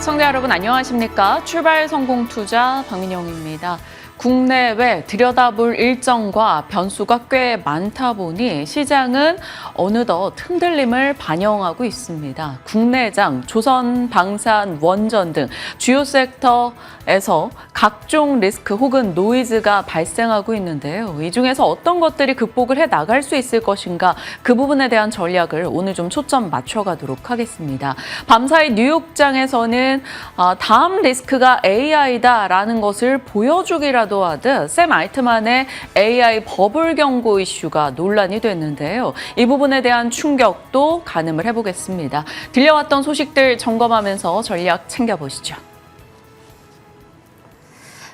시청자 여러분 안녕하십니까? 출발 성공 투자 박민영입니다. 국내외 들여다볼 일정과 변수가 꽤 많다 보니 시장은 어느덧 흔들림을 반영하고 있습니다. 국내장, 조선, 방산, 원전 등 주요 섹터에서 각종 리스크 혹은 노이즈가 발생하고 있는데요. 이 중에서 어떤 것들이 극복을 해 나갈 수 있을 것인가 그 부분에 대한 전략을 오늘 좀 초점 맞춰가도록 하겠습니다. 밤사이 뉴욕장에서는 다음 리스크가 AI다라는 것을 보여주기라도 하듯 샘 알트만의 AI 버블 경고 이슈가 논란이 됐는데요. 이 부분에 대한 충격도 가늠을 해보겠습니다. 들려왔던 소식들 점검하면서 전략 챙겨보시죠.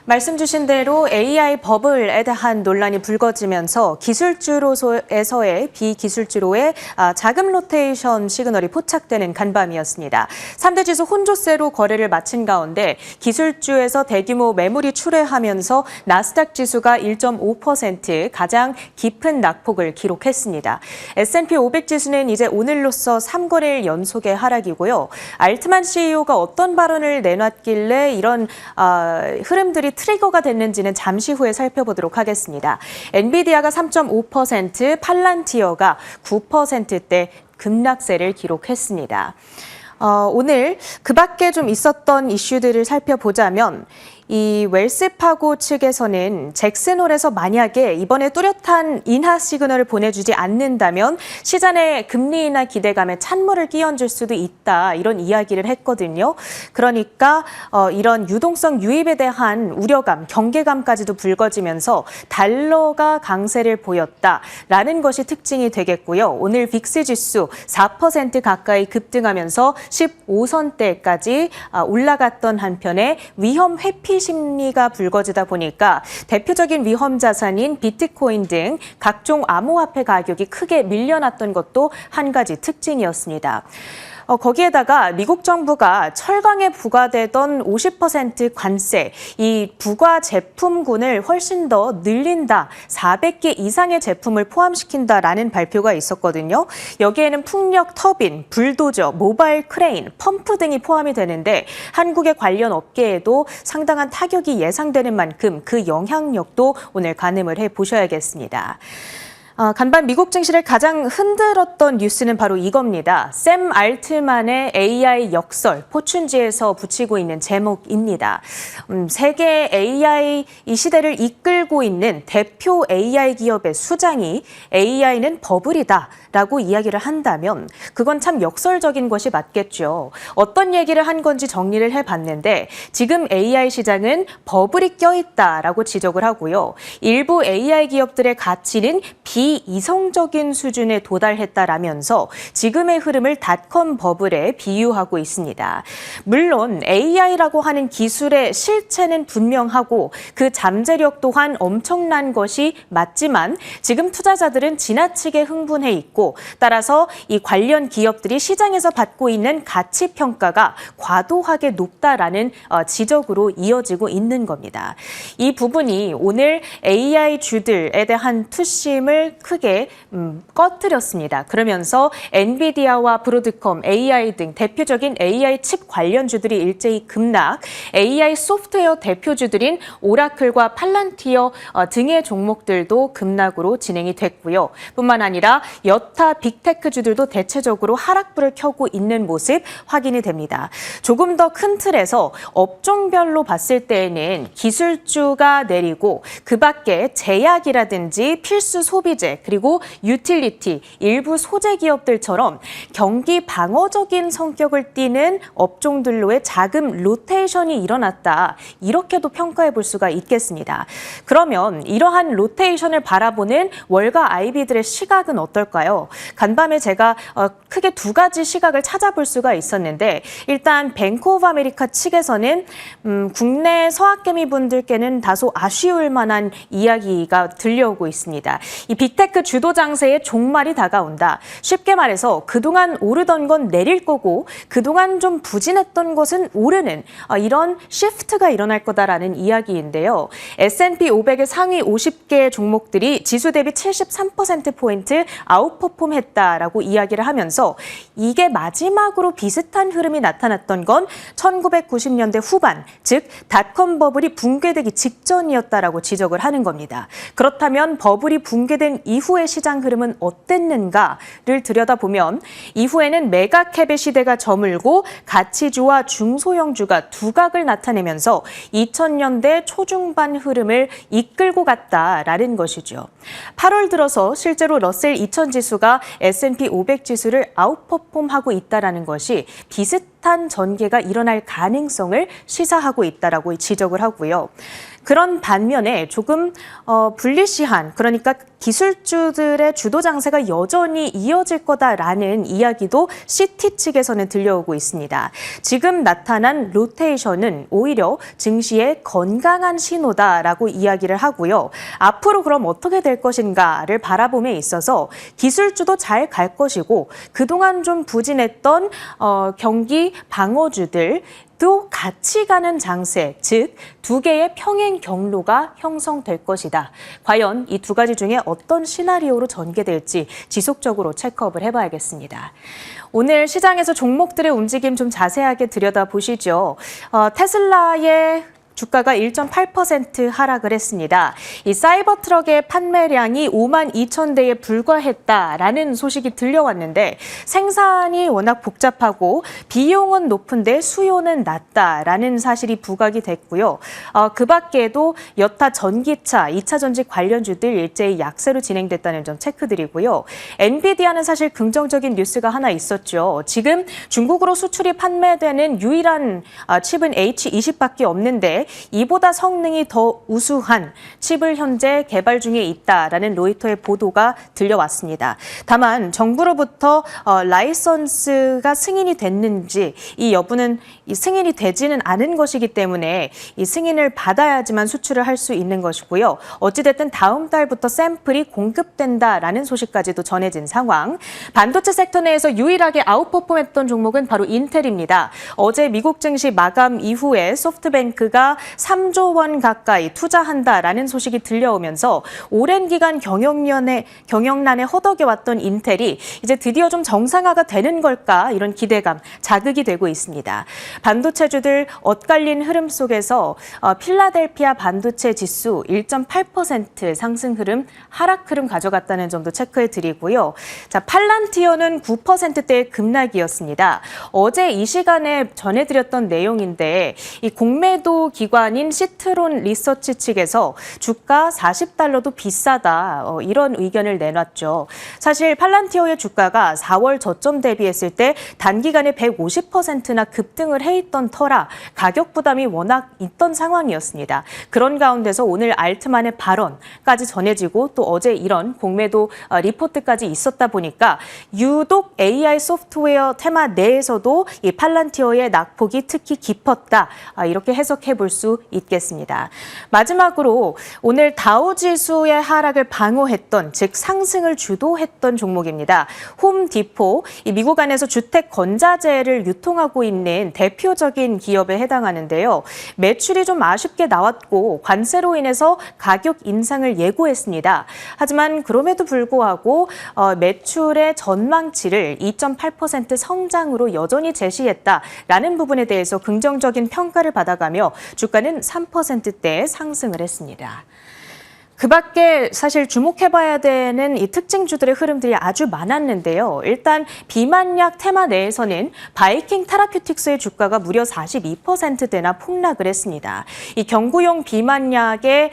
말씀 주신 대로 AI 버블에 대한 논란이 불거지면서 기술주로에서의 비기술주로의 자금 로테이션 시그널이 포착되는 간밤이었습니다. 3대 지수 혼조세로 거래를 마친 가운데 기술주에서 대규모 매물이 출회하면서 나스닥 지수가 1.5% 가장 깊은 낙폭을 기록했습니다. S&P 500 지수는 이제 오늘로써 3거래일 연속의 하락이고요. 알트만 CEO가 어떤 발언을 내놨길래 이런 흐름들이 트리거가 됐는지는 잠시 후에 살펴보도록 하겠습니다. 엔비디아가 3.5%, 팔란티어가 9%대 급락세를 기록했습니다. 오늘 그 밖에 좀 있었던 이슈들을 살펴보자면 이 웰스파고 측에서는 잭슨홀에서 만약에 이번에 뚜렷한 인하 시그널을 보내주지 않는다면 시장의 금리 인하 기대감에 찬물을 끼얹을 수도 있다 이런 이야기를 했거든요. 그러니까 이런 유동성 유입에 대한 우려감, 경계감까지도 불거지면서 달러가 강세를 보였다라는 것이 특징이 되겠고요. 오늘 빅스 지수 4% 가까이 급등하면서 15선대까지 올라갔던 한편에 위험 회피 심리가 불거지다 보니까 대표적인 위험 자산인 비트코인 등 각종 암호화폐 가격이 크게 밀려났던 것도 한 가지 특징이었습니다. 거기에다가 미국 정부가 철강에 부과되던 50% 관세, 이 부과 제품군을 훨씬 더 늘린다, 400개 이상의 제품을 포함시킨다라는 발표가 있었거든요. 여기에는 풍력 터빈, 불도저, 모바일 크레인, 펌프 등이 포함이 되는데 한국의 관련 업계에도 상당한 타격이 예상되는 만큼 그 영향력도 오늘 가늠을 해보셔야겠습니다. 간밤 미국 증시를 가장 흔들었던 뉴스는 바로 이겁니다. 샘 알트만의 AI 역설, 포춘지에서 붙이고 있는 제목입니다. 세계 AI 이 시대를 이끌고 있는 대표 AI 기업의 수장이 AI는 버블이다 라고 이야기를 한다면 그건 참 역설적인 것이 맞겠죠. 어떤 얘기를 한 건지 정리를 해봤는데 지금 AI 시장은 버블이 껴있다라고 지적을 하고요. 일부 AI 기업들의 가치는 비이성적인 수준에 도달했다라면서 지금의 흐름을 닷컴 버블에 비유하고 있습니다. 물론 AI라고 하는 기술의 실체는 분명하고 그 잠재력 또한 엄청난 것이 맞지만 지금 투자자들은 지나치게 흥분해 있고 따라서 이 관련 기업들이 시장에서 받고 있는 가치 평가가 과도하게 높다라는 지적으로 이어지고 있는 겁니다. 이 부분이 오늘 AI 주들에 대한 투심을 크게 꺼뜨렸습니다. 그러면서 엔비디아와 브로드컴, AI 등 대표적인 AI 칩 관련주들이 일제히 급락, AI 소프트웨어 대표주들인 오라클과 팔란티어 등의 종목들도 급락으로 진행이 됐고요. 뿐만 아니라 여타 빅테크주들도 대체적으로 하락불을 켜고 있는 모습 확인이 됩니다. 조금 더 큰 틀에서 업종별로 봤을 때에는 기술주가 내리고 그 밖에 제약이라든지 필수 소비재 그리고 유틸리티, 일부 소재 기업들처럼 경기 방어적인 성격을 띠는 업종들로의 자금 로테이션이 일어났다. 이렇게도 평가해 볼 수가 있겠습니다. 그러면 이러한 로테이션을 바라보는 월가 IB들의 시각은 어떨까요? 간밤에 제가 크게 두 가지 시각을 찾아볼 수가 있었는데 일단 뱅크 오브 아메리카 측에서는 국내 서학개미 분들께는 다소 아쉬울 만한 이야기가 들려오고 있습니다. 이 빅테크 주도 장세의 종말이 다가온다. 쉽게 말해서 그동안 오르던 건 내릴 거고 그동안 좀 부진했던 것은 오르는 이런 시프트가 일어날 거다라는 이야기인데요. S&P 500의 상위 50개 종목들이 지수 대비 73%포인트 아웃퍼폼 아웃퍼폼했다라고 이야기를 하면서 이게 마지막으로 비슷한 흐름이 나타났던 건 1990년대 후반, 즉 닷컴 버블이 붕괴되기 직전이었다라고 지적을 하는 겁니다. 그렇다면 버블이 붕괴된 이후의 시장 흐름은 어땠는가를 들여다보면 이후에는 메가캡의 시대가 저물고 가치주와 중소형주가 두각을 나타내면서 2000년대 초중반 흐름을 이끌고 갔다라는 것이죠. 8월 들어서 실제로 러셀 2000 지수가 S&P 500 지수를 아웃퍼폼하고 있다는 것이 비슷한 전개가 일어날 가능성을 시사하고 있다라고 지적을 하고요. 그런 반면에 조금 불리시한, 그러니까 기술주들의 주도 장세가 여전히 이어질 거다라는 이야기도 시티 측에서는 들려오고 있습니다. 지금 나타난 로테이션은 오히려 증시의 건강한 신호다라고 이야기를 하고요. 앞으로 그럼 어떻게 될 것인가를 바라봄에 있어서 기술주도 잘 갈 것이고 그동안 좀 부진했던 경기 방어주들 또 같이 가는 장세, 즉 두 개의 평행 경로가 형성될 것이다. 과연 이 두 가지 중에 어떤 시나리오로 전개될지 지속적으로 체크업을 해봐야겠습니다. 오늘 시장에서 종목들의 움직임 좀 자세하게 들여다보시죠. 테슬라의 주가가 1.8% 하락을 했습니다. 이 사이버 트럭의 판매량이 5만 2천 대에 불과했다라는 소식이 들려왔는데 생산이 워낙 복잡하고 비용은 높은데 수요는 낮다라는 사실이 부각이 됐고요. 그 밖에도 여타 전기차, 2차 전지 관련주들 일제히 약세로 진행됐다는 점 체크드리고요. 엔비디아는 사실 긍정적인 뉴스가 하나 있었죠. 지금 중국으로 수출이 판매되는 유일한 칩은 H20밖에 없는데 이보다 성능이 더 우수한 칩을 현재 개발 중에 있다라는 로이터의 보도가 들려왔습니다. 다만 정부로부터 라이선스가 승인이 됐는지 이 여부는 승인이 되지는 않은 것이기 때문에 이 승인을 받아야지만 수출을 할 수 있는 것이고요. 어찌됐든 다음 달부터 샘플이 공급된다라는 소식까지도 전해진 상황. 반도체 섹터 내에서 유일하게 아웃퍼폼했던 종목은 바로 인텔입니다. 어제 미국 증시 마감 이후에 소프트뱅크가 3조 원 가까이 투자한다라는 소식이 들려오면서 오랜 기간 경영난에 허덕여왔던 인텔이 이제 드디어 좀 정상화가 되는 걸까 이런 기대감 자극이 되고 있습니다. 반도체주들 엇갈린 흐름 속에서 필라델피아 반도체 지수 1.8% 상승 흐름, 하락 흐름 가져갔다는 점도 체크해 드리고요. 자, 팔란티어는 9%대의 급락이었습니다. 어제 이 시간에 전해드렸던 내용인데 이 공매도 기관인 시트론 리서치 측에서 주가 40달러도 비싸다 이런 의견을 내놨죠. 사실 팔란티어의 주가가 4월 저점 대비했을 때 단기간에 150%나 급등을 해있던 터라 가격 부담이 워낙 있던 상황이었습니다. 그런 가운데서 오늘 알트만의 발언까지 전해지고 또 어제 이런 공매도 리포트까지 있었다 보니까 유독 AI 소프트웨어 테마 내에서도 이 팔란티어의 낙폭이 특히 깊었다 이렇게 해석해 볼 수 있겠습니다. 마지막으로 오늘 다우지수의 하락을 방어했던 즉 상승을 주도했던 종목입니다. 홈디포, 이 미국 안에서 주택 건자재를 유통하고 있는 대표적인 기업에 해당하는데요. 매출이 좀 아쉽게 나왔고 관세로 인해서 가격 인상을 예고했습니다. 하지만 그럼에도 불구하고 매출의 전망치를 2.8% 성장으로 여전히 제시했다라는 부분에 대해서 긍정적인 평가를 받아가며 주가는 3%대 상승을 했습니다. 그 밖에 사실 주목해봐야 되는 이 특징주들의 흐름들이 아주 많았는데요. 일단 비만약 테마 내에서는 바이킹 테라퓨틱스의 주가가 무려 42%대나 폭락을 했습니다. 이 경구용 비만약의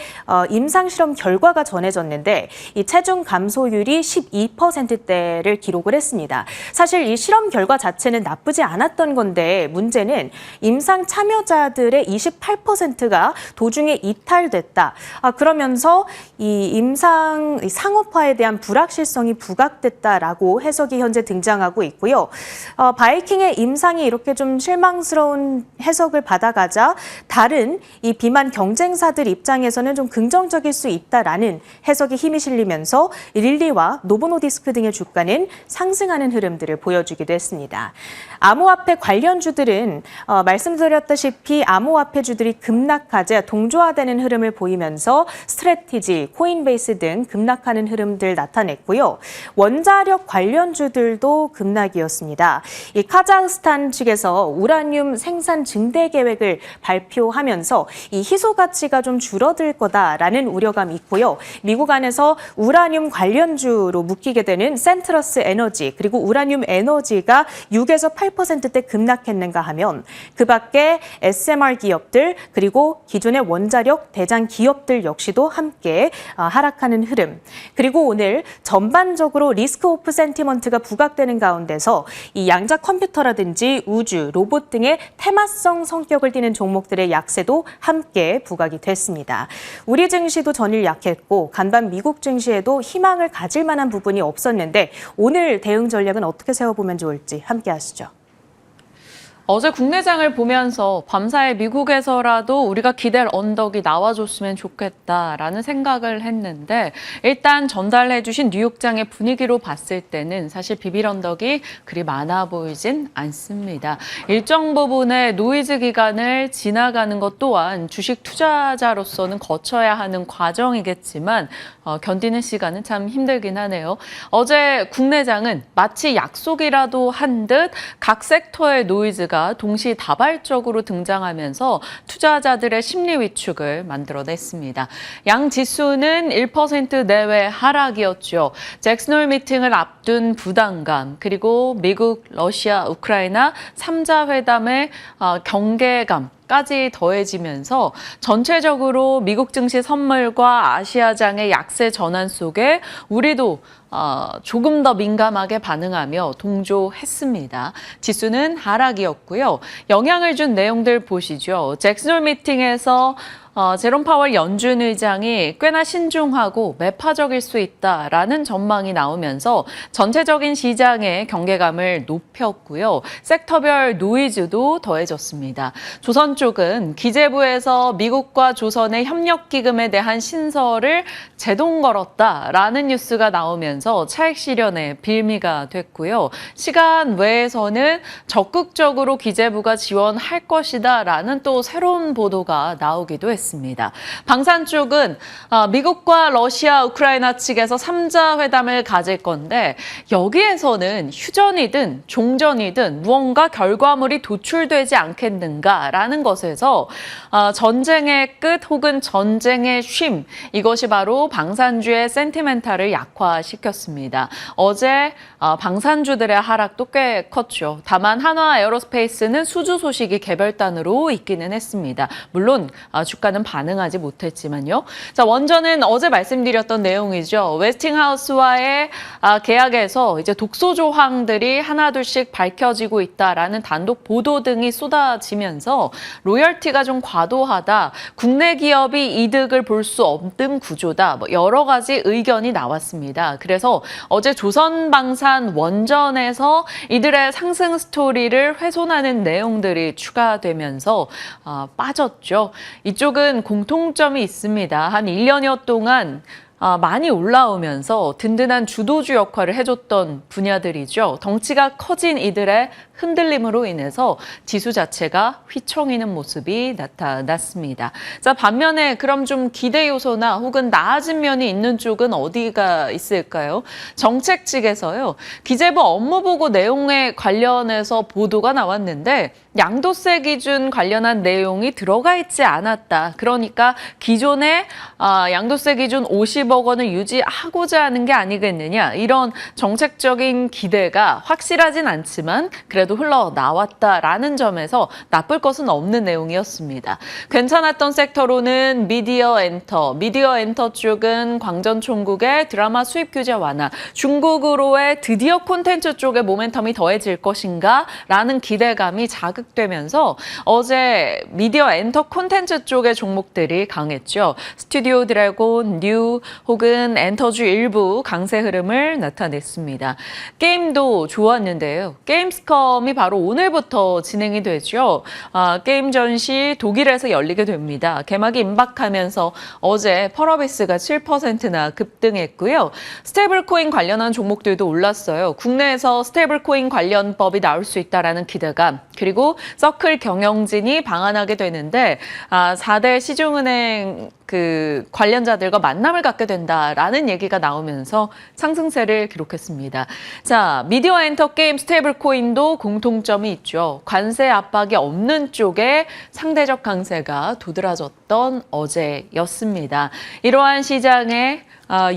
임상실험 결과가 전해졌는데 이 체중 감소율이 12%대를 기록을 했습니다. 사실 이 실험 결과 자체는 나쁘지 않았던 건데 문제는 임상 참여자들의 28%가 도중에 이탈됐다. 그러면서 이 임상 상업화에 대한 불확실성이 부각됐다라고 해석이 현재 등장하고 있고요. 바이킹의 임상이 이렇게 좀 실망스러운 해석을 받아가자 다른 이 비만 경쟁사들 입장에서는 좀 긍정적일 수 있다라는 해석이 힘이 실리면서 릴리와 노보노디스크 등의 주가는 상승하는 흐름들을 보여주기도 했습니다. 암호화폐 관련주들은 말씀드렸다시피 암호화폐주들이 급락하자 동조화되는 흐름을 보이면서 스트래티지 KPG, 코인베이스 등 급락하는 흐름들 나타냈고요. 원자력 관련주들도 급락이었습니다. 이 카자흐스탄 측에서 우라늄 생산 증대 계획을 발표하면서 이 희소 가치가 좀 줄어들 거다라는 우려감이 있고요. 미국 안에서 우라늄 관련주로 묶이게 되는 센트러스 에너지 그리고 우라늄 에너지가 6에서 8%대 급락했는가 하면 그 밖에 SMR 기업들 그리고 기존의 원자력 대장 기업들 역시도 함께 하락하는 흐름. 그리고 오늘 전반적으로 리스크 오프 센티먼트가 부각되는 가운데서 이 양자 컴퓨터라든지 우주, 로봇 등의 테마성 성격을 띠는 종목들의 약세도 함께 부각이 됐습니다. 우리 증시도 전일 약했고 간밤 미국 증시에도 희망을 가질 만한 부분이 없었는데 오늘 대응 전략은 어떻게 세워보면 좋을지 함께 하시죠. 어제 국내장을 보면서 밤사이 미국에서라도 우리가 기댈 언덕이 나와줬으면 좋겠다라는 생각을 했는데 일단 전달해 주신 뉴욕장의 분위기로 봤을 때는 사실 비빌 언덕이 그리 많아 보이진 않습니다. 일정 부분의 노이즈 기간을 지나가는 것 또한 주식 투자자로서는 거쳐야 하는 과정이겠지만 견디는 시간은 참 힘들긴 하네요. 어제 국내장은 마치 약속이라도 한 듯 각 섹터의 노이즈가 동시다발적으로 등장하면서 투자자들의 심리 위축을 만들어냈습니다. 양 지수는 1% 내외 하락이었죠. 잭슨홀 미팅을 앞둔 부담감, 그리고 미국, 러시아, 우크라이나 3자 회담의 경계감, 까지 더해지면서 전체적으로 미국 증시 선물과 아시아장의 약세 전환 속에 우리도 조금 더 민감하게 반응하며 동조했습니다. 지수는 하락이었고요. 영향을 준 내용들 보시죠. 잭슨홀 미팅에서 제롬 파월 연준 의장이 꽤나 신중하고 매파적일 수 있다라는 전망이 나오면서 전체적인 시장의 경계감을 높였고요. 섹터별 노이즈도 더해졌습니다. 조선 쪽은 기재부에서 미국과 조선의 협력기금에 대한 신설을 제동 걸었다라는 뉴스가 나오면서 차익 실현의 빌미가 됐고요. 시간 외에서는 적극적으로 기재부가 지원할 것이다라는 또 새로운 보도가 나오기도 했습니다. 방산 쪽은 미국과 러시아, 우크라이나 측에서 3자 회담을 가질 건데 여기에서는 휴전이든 종전이든 무언가 결과물이 도출되지 않겠는가라는 것에서 전쟁의 끝 혹은 전쟁의 쉼, 이것이 바로 방산주의 센티멘탈을 약화시켰습니다. 어제 방산주들의 하락도 꽤 컸죠. 다만 한화 에어로스페이스는 수주 소식이 개별단으로 있기는 했습니다. 물론 주가는 반응하지 못했지만요. 자, 원전은 어제 말씀드렸던 내용이죠. 웨스팅하우스와의 계약에서 이제 독소 조항들이 하나둘씩 밝혀지고 있다라는 단독 보도 등이 쏟아지면서 로열티가 좀 과도하다, 국내 기업이 이득을 볼 수 없는 구조다, 여러 가지 의견이 나왔습니다. 그래서 어제 조선방산 원전에서 이들의 상승 스토리를 훼손하는 내용들이 추가되면서 빠졌죠. 이쪽은 공통점이 있습니다. 한 1년여 동안 많이 올라오면서 든든한 주도주 역할을 해줬던 분야들이죠. 덩치가 커진 이들의 흔들림으로 인해서 지수 자체가 휘청이는 모습이 나타났습니다. 자, 반면에 그럼 좀 기대 요소나 혹은 나아진 면이 있는 쪽은 어디가 있을까요? 정책 측에서요. 기재부 업무보고 내용에 관련해서 보도가 나왔는데 양도세 기준 관련한 내용이 들어가 있지 않았다. 그러니까 기존의 양도세 기준 50억 원을 유지하고자 하는 게 아니겠느냐. 이런 정책적인 기대가 확실하진 않지만 그래도 흘러나왔다라는 점에서 나쁠 것은 없는 내용이었습니다. 괜찮았던 섹터로는 미디어 엔터 쪽은 광전총국의 드라마 수입 규제 완화, 중국으로의 드디어 콘텐츠 쪽의 모멘텀이 더해질 것인가 라는 기대감이 자극되면서 어제 미디어 엔터 콘텐츠 쪽의 종목들이 강했죠. 스튜디오 드래곤, 뉴 혹은 엔터주 일부 강세 흐름을 나타냈습니다. 게임도 좋았는데요. 게임스컴이 바로 오늘부터 진행이 되죠. 게임 전시 독일에서 열리게 됩니다. 개막이 임박하면서 어제 펄어비스가 7%나 급등했고요. 스테이블코인 관련한 종목들도 올랐어요. 국내에서 스테이블코인 관련 법이 나올 수 있다라는 기대감, 그리고 서클 경영진이 방한하게 되는데 4대 시중은행 그 관련자들과 만남을 갖게 된다라는 얘기가 나오면서 상승세를 기록했습니다. 자, 미디어 엔터 게임 스테이블 코인도 공통점이 있죠. 관세 압박이 없는 쪽에 상대적 강세가 도드라졌던 어제였습니다. 이러한 시장의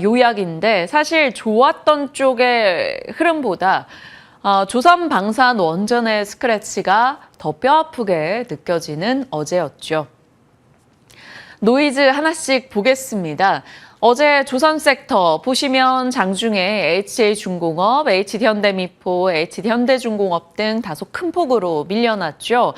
요약인데 사실 좋았던 쪽의 흐름보다 조선 방산 원전의 스크래치가 더 뼈아프게 느껴지는 어제였죠. 노이즈 하나씩 보겠습니다. 어제 조선 섹터 보시면 장중에 HJ중공업, HD현대미포, HD현대중공업 등 다소 큰 폭으로 밀려났죠.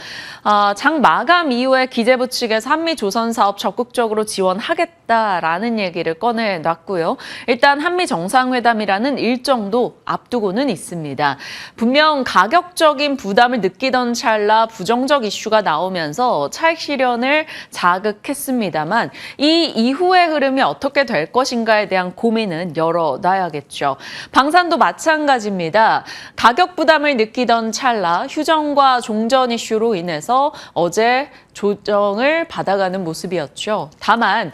장 마감 이후에 기재부 측에서 한미조선 사업 적극적으로 지원하겠다라는 얘기를 꺼내놨고요. 일단 한미 정상회담이라는 일정도 앞두고는 있습니다. 분명 가격적인 부담을 느끼던 찰나 부정적 이슈가 나오면서 차익 실현을 자극했습니다만 이 이후의 흐름이 어떻게 될 것인가에 대한 고민은 열어놔야겠죠. 방산도 마찬가지입니다. 가격 부담을 느끼던 찰나 휴전과 종전 이슈로 인해서 어제 조정을 받아가는 모습이었죠. 다만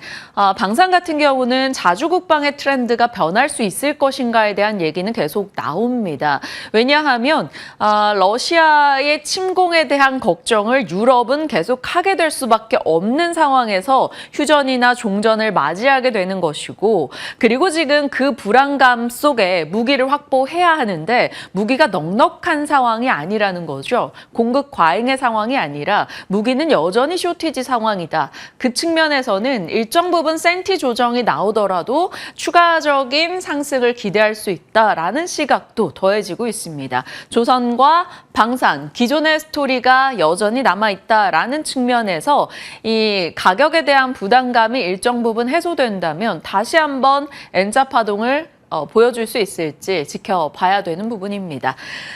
방산 같은 경우는 자주국방의 트렌드가 변할 수 있을 것인가에 대한 얘기는 계속 나옵니다. 왜냐하면 러시아의 침공에 대한 걱정을 유럽은 계속 하게 될 수밖에 없는 상황에서 휴전이나 종전을 맞이하게 되는 것이고, 그리고 지금 그 불안감 속에 무기를 확보해야 하는데 무기가 넉넉한 상황이 아니라는 거죠. 공급 과잉의 상황이 아니라 무기는 여전히 쇼티지 상황이다. 그 측면에서는 일정 부분 센티 조정이 나오더라도 추가적인 상승을 기대할 수 있다라는 시각도 더해지고 있습니다. 조선과 방산, 기존의 스토리가 여전히 남아있다라는 측면에서 이 가격에 대한 부담감이 일정 부분 해소된다면 다시 한번 N자 파동을 보여줄 수 있을지 지켜봐야 되는 부분입니다.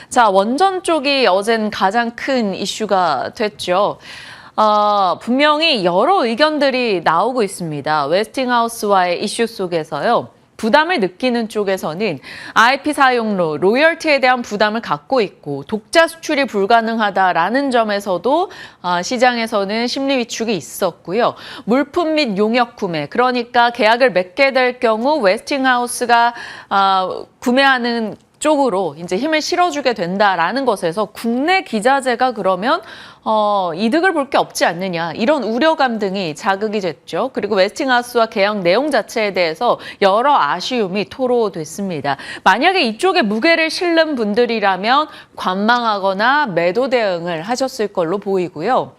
자, 원전 쪽이 어젠 가장 큰 이슈가 됐죠. 분명히 여러 의견들이 나오고 있습니다. 웨스팅하우스와의 이슈 속에서요. 부담을 느끼는 쪽에서는 IP 사용료, 로열티에 대한 부담을 갖고 있고 독자 수출이 불가능하다라는 점에서도 시장에서는 심리 위축이 있었고요. 물품 및 용역 구매, 그러니까 계약을 맺게 될 경우 웨스팅하우스가 구매하는 쪽으로 이제 힘을 실어주게 된다라는 것에서 국내 기자재가 그러면 이득을 볼 게 없지 않느냐, 이런 우려감 등이 자극이 됐죠. 그리고 웨스팅하우스와 계약 내용 자체에 대해서 여러 아쉬움이 토로됐습니다. 만약에 이쪽에 무게를 실는 분들이라면 관망하거나 매도 대응을 하셨을 걸로 보이고요.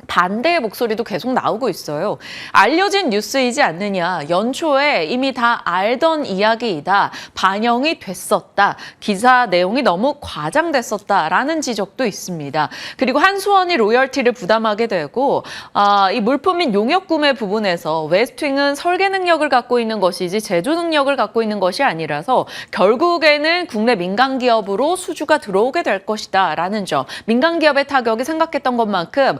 반대의 목소리도 계속 나오고 있어요. 알려진 뉴스이지 않느냐. 연초에 이미 다 알던 이야기이다. 반영이 됐었다. 기사 내용이 너무 과장됐었다라는 지적도 있습니다. 그리고 한수원이 로열티를 부담하게 되고 이 물품 및 용역 구매 부분에서 웨스팅은 설계 능력을 갖고 있는 것이지 제조 능력을 갖고 있는 것이 아니라서 결국에는 국내 민간 기업으로 수주가 들어오게 될 것이다 라는 점. 민간 기업의 타격이 생각했던 것만큼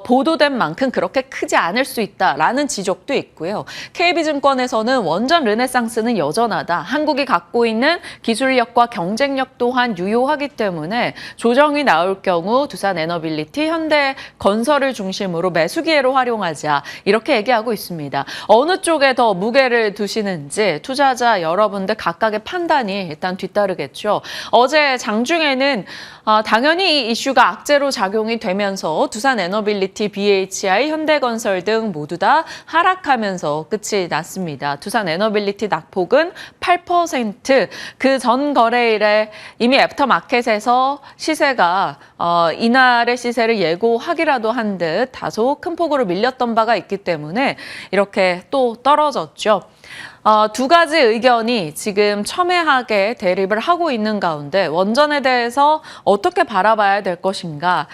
보도된 만큼 그렇게 크지 않을 수 있다라는 지적도 있고요. KB증권에서는 원전 르네상스는 여전하다. 한국이 갖고 있는 기술력과 경쟁력 또한 유효하기 때문에 조정이 나올 경우 두산 에너빌리티, 현대건설을 중심으로 매수 기회로 활용하자. 이렇게 얘기하고 있습니다. 어느 쪽에 더 무게를 두시는지 투자자 여러분들 각각의 판단이 일단 뒤따르겠죠. 어제 장중에는 당연히 이 이슈가 악재로 작용이 되면서 두산 에너빌리티, BHI, 현대건설 등 모두 다 하락하면서 끝이 났습니다. 두산 에너빌리티 낙폭은 8%, 그 전 거래일에 이미 애프터마켓에서 시세가 이날의 시세를 예고하기라도 한 듯 다소 큰 폭으로 밀렸던 바가 있기 때문에 이렇게 또 떨어졌죠. 두 가지 의견이 지금 첨예하게 대립을 하고 있는 가운데 원전에 대해서 어떻게 바라봐야 될 것인가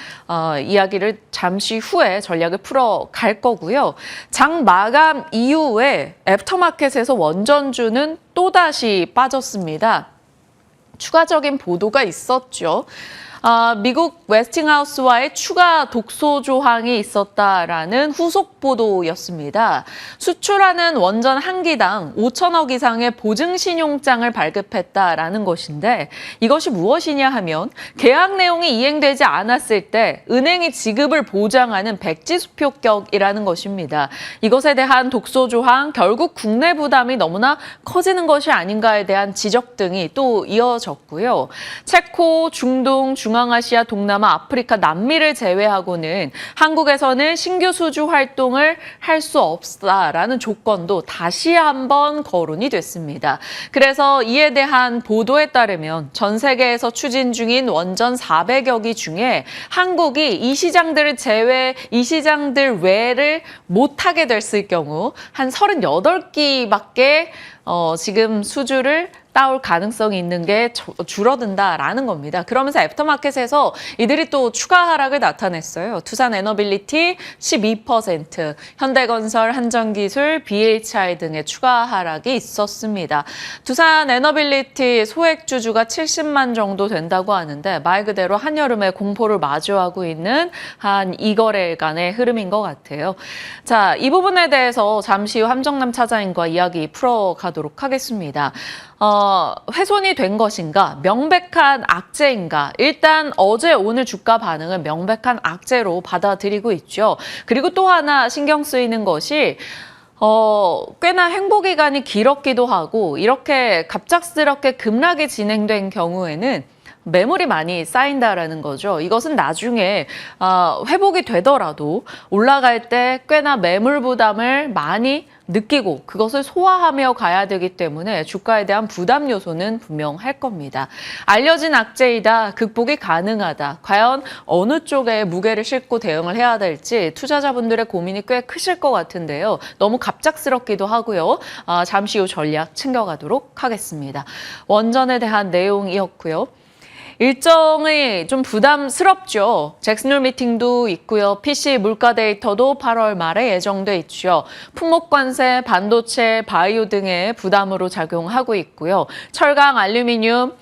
이야기를 잠시 후에 전략을 풀어갈 거고요. 장 마감 이후에 애프터마켓에서 원전주는 또다시 빠졌습니다. 추가적인 보도가 있었죠. 미국 웨스팅하우스와의 추가 독소 조항이 있었다라는 후속 보도였습니다. 수출하는 원전 한 기당 5천억 이상의 보증 신용장을 발급했다라는 것인데 이것이 무엇이냐 하면 계약 내용이 이행되지 않았을 때 은행이 지급을 보장하는 백지수표격이라는 것입니다. 이것에 대한 독소 조항, 결국 국내 부담이 너무나 커지는 것이 아닌가에 대한 지적 등이 또 이어졌고요. 체코, 중동, 중앙아시아, 동남아, 아프리카, 남미를 제외하고는 한국에서는 신규 수주 활동을 할 수 없다라는 조건도 다시 한번 거론이 됐습니다. 그래서 이에 대한 보도에 따르면 전 세계에서 추진 중인 원전 400여 기 중에 한국이 이 시장들 외를 못하게 됐을 경우 한 38기밖에 지금 수주를 따올 가능성이 있는 게 줄어든다라는 겁니다. 그러면서 애프터마켓에서 이들이 또 추가 하락을 나타냈어요. 투산에너빌리티 12%, 현대건설, 한전기술, BHI 등의 추가 하락이 있었습니다. 투산에너빌리티 소액 주주가 70만 정도 된다고 하는데 말 그대로 한여름에 공포를 마주하고 있는 한 2거래일간의 흐름인 것 같아요. 자, 이 부분에 대해서 잠시 후 함정남 차장님과 이야기 풀어가도록 하겠습니다. 훼손이 된 것인가, 명백한 악재인가. 일단 어제 오늘 주가 반응은 명백한 악재로 받아들이고 있죠. 그리고 또 하나 신경 쓰이는 것이 꽤나 행보 기간이 길었기도 하고 이렇게 갑작스럽게 급락이 진행된 경우에는 매물이 많이 쌓인다라는 거죠. 이것은 나중에 회복이 되더라도 올라갈 때 꽤나 매물 부담을 많이 느끼고 그것을 소화하며 가야 되기 때문에 주가에 대한 부담 요소는 분명할 겁니다. 알려진 악재이다, 극복이 가능하다. 과연 어느 쪽에 무게를 싣고 대응을 해야 될지 투자자분들의 고민이 꽤 크실 것 같은데요. 너무 갑작스럽기도 하고요. 잠시 후 전략 챙겨가도록 하겠습니다. 원전에 대한 내용이었고요. 일정이 좀 부담스럽죠. 잭슨홀 미팅도 있고요. PC 물가 데이터도 8월 말에 예정돼 있죠. 품목관세, 반도체, 바이오 등의 부담으로 작용하고 있고요. 철강, 알루미늄,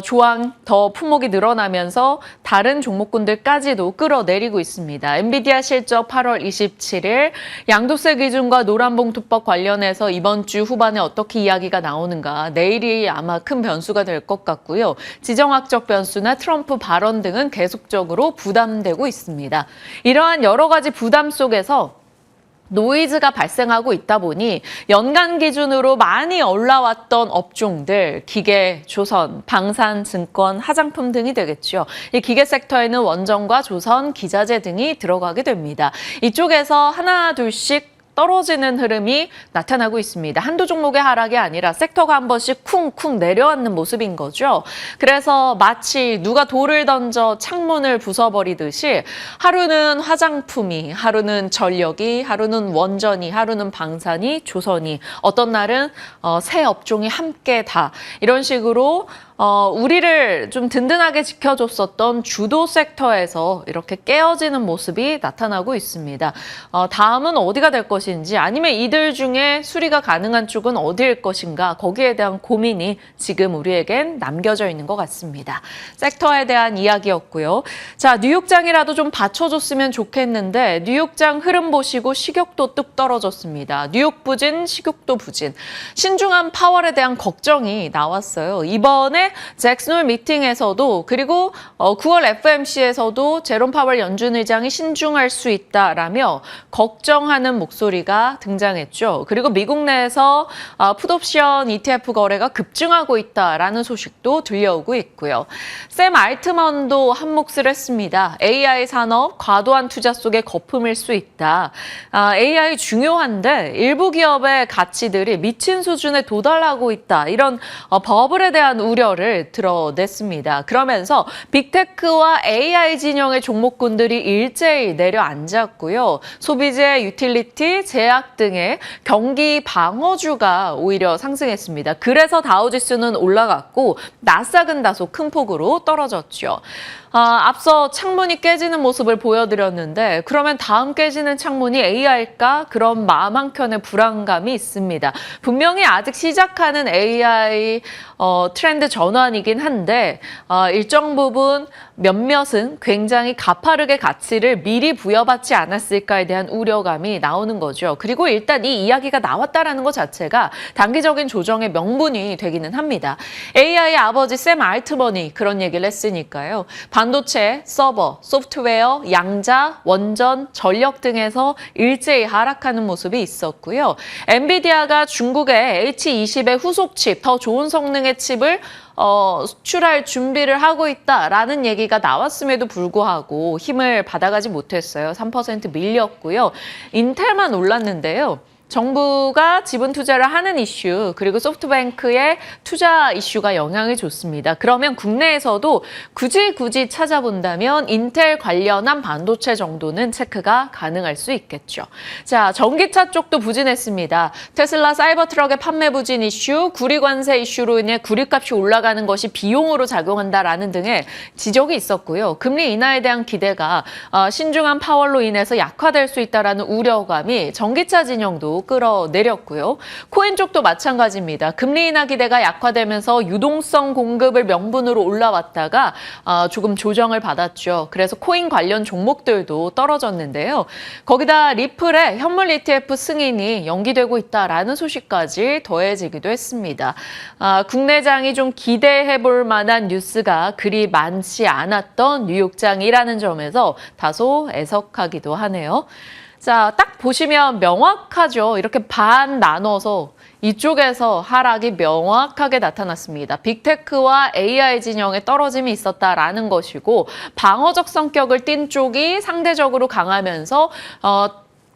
조항 더 품목이 늘어나면서 다른 종목군들까지도 끌어내리고 있습니다. 엔비디아 실적 8월 27일, 양도세 기준과 노란봉투법 관련해서 이번 주 후반에 어떻게 이야기가 나오는가 내일이 아마 큰 변수가 될 것 같고요. 지정학적 변수나 트럼프 발언 등은 계속적으로 부담되고 있습니다. 이러한 여러 가지 부담 속에서 노이즈가 발생하고 있다 보니 연간 기준으로 많이 올라왔던 업종들, 기계, 조선, 방산, 증권, 화장품 등이 되겠죠. 이 기계 섹터에는 원전과 조선, 기자재 등이 들어가게 됩니다. 이쪽에서 하나 둘씩 떨어지는 흐름이 나타나고 있습니다. 한두 종목의 하락이 아니라 섹터가 한 번씩 쿵쿵 내려앉는 모습인 거죠. 그래서 마치 누가 돌을 던져 창문을 부숴버리듯이 하루는 화장품이, 하루는 전력이, 하루는 원전이, 하루는 방산이, 조선이, 어떤 날은 새 업종이 함께 다 이런 식으로 우리를 좀 든든하게 지켜줬었던 주도 섹터에서 이렇게 깨어지는 모습이 나타나고 있습니다. 다음은 어디가 될 것인지 아니면 이들 중에 수리가 가능한 쪽은 어디일 것인가 거기에 대한 고민이 지금 우리에겐 남겨져 있는 것 같습니다. 섹터에 대한 이야기였고요. 자, 뉴욕장이라도 좀 받쳐줬으면 좋겠는데 뉴욕장 흐름 보시고 식욕도 뚝 떨어졌습니다. 뉴욕 부진, 식욕도 부진. 신중한 파월에 대한 걱정이 나왔어요. 이번에 잭슨홀 미팅에서도 그리고 9월 FMC에서도 제롬 파월 연준 의장이 신중할 수 있다라며 걱정하는 목소리가 등장했죠. 그리고 미국 내에서 풋옵션 ETF 거래가 급증하고 있다라는 소식도 들려오고 있고요. 샘 알트먼도 한 몫을 했습니다. AI 산업 과도한 투자 속에 거품일 수 있다. AI 중요한데 일부 기업의 가치들이 미친 수준에 도달하고 있다. 이런 버블에 대한 우려를 드러냈습니다. 그러면서 빅테크와 AI 진영의 종목군들이 일제히 내려앉았고요. 소비재, 유틸리티, 제약 등의 경기 방어주가 오히려 상승했습니다. 그래서 다우지수는 올라갔고 나스닥은 다소 큰 폭으로 떨어졌죠. 앞서 창문이 깨지는 모습을 보여드렸는데 그러면 다음 깨지는 창문이 AI일까? 그런 마음 한켠에 불안감이 있습니다. 분명히 아직 시작하는 AI 트렌드 전 전환이긴 한데 일정 부분 몇몇은 굉장히 가파르게 가치를 미리 부여받지 않았을까에 대한 우려감이 나오는 거죠. 그리고 일단 이 이야기가 나왔다라는 것 자체가 단기적인 조정의 명분이 되기는 합니다. AI의 아버지 샘 알트먼이 그런 얘기를 했으니까요. 반도체, 서버, 소프트웨어, 양자, 원전, 전력 등에서 일제히 하락하는 모습이 있었고요. 엔비디아가 중국의 H20의 후속 칩, 더 좋은 성능의 칩을 수출할 준비를 하고 있다라는 얘기가 나왔음에도 불구하고 힘을 받아가지 못했어요. 3% 밀렸고요. 인텔만 올랐는데요. 정부가 지분 투자를 하는 이슈 그리고 소프트뱅크의 투자 이슈가 영향을 줬습니다. 그러면 국내에서도 굳이 찾아본다면 인텔 관련한 반도체 정도는 체크가 가능할 수 있겠죠. 자, 전기차 쪽도 부진했습니다. 테슬라 사이버트럭의 판매 부진 이슈, 구리관세 이슈로 인해 구리값이 올라가는 것이 비용으로 작용한다라는 등의 지적이 있었고요. 금리 인하에 대한 기대가 신중한 파월로 인해서 약화될 수 있다라는 우려감이 전기차 진영도 끌어내렸고요. 코인 쪽도 마찬가지입니다. 금리 인하 기대가 약화되면서 유동성 공급을 명분으로 올라왔다가 조금 조정을 받았죠. 그래서 코인 관련 종목들도 떨어졌는데요. 거기다 리플의 현물 ETF 승인이 연기되고 있다라는 소식까지 더해지기도 했습니다. 국내장이 좀 기대해볼 만한 뉴스가 그리 많지 않았던 뉴욕장이라는 점에서 다소 애석하기도 하네요. 자, 딱 보시면 명확하죠. 이렇게 반 나눠서 이쪽에서 하락이 명확하게 나타났습니다. 빅테크와 AI 진영의 떨어짐이 있었다라는 것이고 방어적 성격을 띈 쪽이 상대적으로 강하면서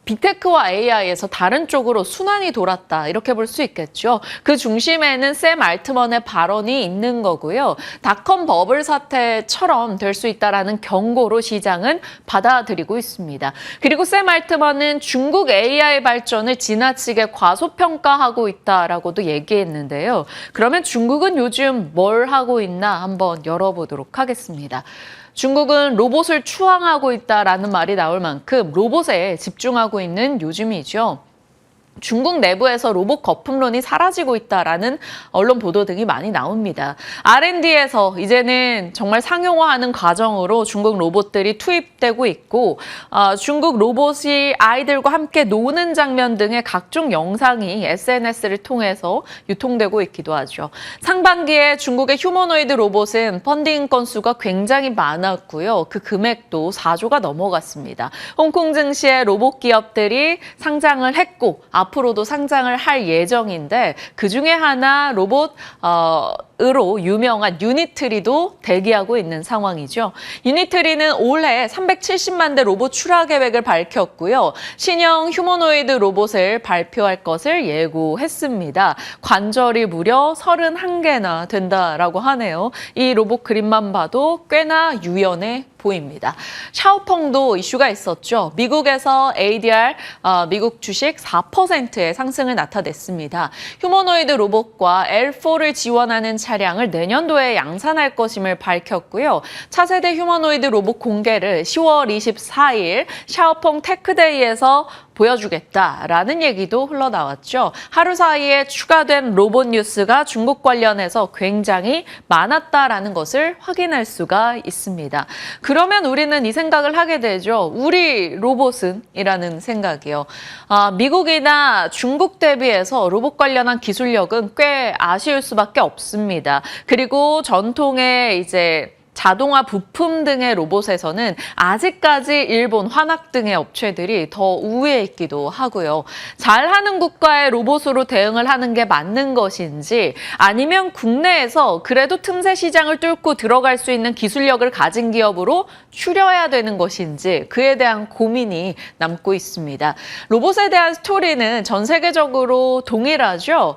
빅테크와 AI에서 다른 쪽으로 순환이 돌았다. 이렇게 볼 수 있겠죠. 그 중심에는 샘 알트먼의 발언이 있는 거고요. 닷컴 버블 사태처럼 될 수 있다라는 경고로 시장은 받아들이고 있습니다. 그리고 샘 알트먼은 중국 AI 발전을 지나치게 과소평가하고 있다라고도 얘기했는데요. 그러면 중국은 요즘 뭘 하고 있나 한번 열어보도록 하겠습니다. 중국은 로봇을 추앙하고 있다라는 말이 나올 만큼 로봇에 집중하고 있는 요즘이죠. 중국 내부에서 로봇 거품론이 사라지고 있다라는 언론 보도 등이 많이 나옵니다. R&D에서 이제는 정말 상용화하는 과정으로 중국 로봇들이 투입되고 있고 중국 로봇이 아이들과 함께 노는 장면 등의 각종 영상이 SNS를 통해서 유통되고 있기도 하죠. 상반기에 중국의 휴머노이드 로봇은 펀딩 건수가 굉장히 많았고요. 그 금액도 4조가 넘어갔습니다. 홍콩 증시의 로봇 기업들이 상장을 했고 앞으로도 상장을 할 예정인데 그중에 하나 로봇으로 유명한 유니트리도 대기하고 있는 상황이죠. 유니트리는 올해 370만 대 로봇 출하 계획을 밝혔고요. 신형 휴머노이드 로봇을 발표할 것을 예고했습니다. 관절이 무려 31개나 된다라고 하네요. 이 로봇 그림만 봐도 꽤나 유연해 보입니다. 샤오펑도 이슈가 있었죠. 미국에서 ADR, 미국 주식 4%의 상승을 나타냈습니다. 휴머노이드 로봇과 L4를 지원하는 차량을 내년도에 양산할 것임을 밝혔고요. 차세대 휴머노이드 로봇 공개를 10월 24일 샤오펑 테크데이에서 보여주겠다라는 얘기도 흘러나왔죠. 하루 사이에 추가된 로봇 뉴스가 중국 관련해서 굉장히 많았다라는 것을 확인할 수가 있습니다. 그러면 우리는 이 생각을 하게 되죠. 우리 로봇은? 이라는 생각이요. 미국이나 중국 대비해서 로봇 관련한 기술력은 꽤 아쉬울 수밖에 없습니다. 그리고 전통의 자동화 부품 등의 로봇에서는 아직까지 일본, 화낙 등의 업체들이 더 우위에 있기도 하고요. 잘하는 국가의 로봇으로 대응을 하는 게 맞는 것인지 아니면 국내에서 그래도 틈새 시장을 뚫고 들어갈 수 있는 기술력을 가진 기업으로 추려야 되는 것인지 그에 대한 고민이 남고 있습니다. 로봇에 대한 스토리는 전 세계적으로 동일하죠.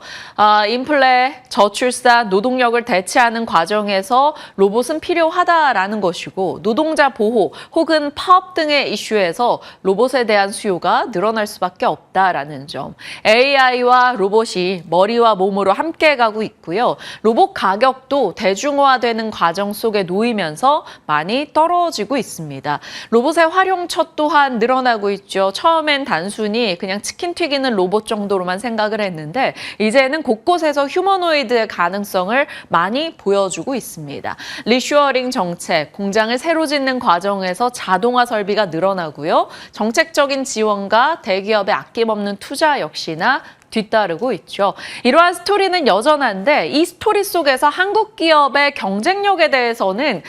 인플레, 저출산, 노동력을 대체하는 과정에서 로봇은 필요하다. 필요하다라는 것이고 노동자 보호 혹은 파업 등의 이슈에서 로봇에 대한 수요가 늘어날 수밖에 없다라는 점. AI와 로봇이 머리와 몸으로 함께 가고 있고요. 로봇 가격도 대중화되는 과정 속에 놓이면서 많이 떨어지고 있습니다. 로봇의 활용처 또한 늘어나고 있죠. 처음엔 단순히 그냥 치킨 튀기는 로봇 정도로만 생각을 했는데 이제는 곳곳에서 휴머노이드의 가능성을 많이 보여주고 있습니다. 리슈어링 정책, 공장을 새로 짓는 과정에서 자동화 설비가 늘어나고요. 정책적인 지원과 대기업의 아낌없는 투자 역시나 뒤따르고 있죠. 이러한 스토리는 여전한데 이 스토리 속에서 한국 기업의 경쟁력에 대해서는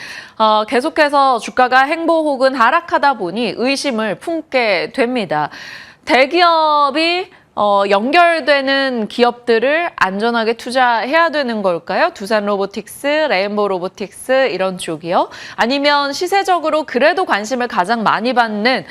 계속해서 주가가 횡보 혹은 하락하다 보니 의심을 품게 됩니다. 대기업이 연결되는 기업들을 안전하게 투자해야 되는 걸까요? 두산 로보틱스, 레인보우 로보틱스 이런 쪽이요. 아니면 시세적으로 그래도 관심을 가장 많이 받는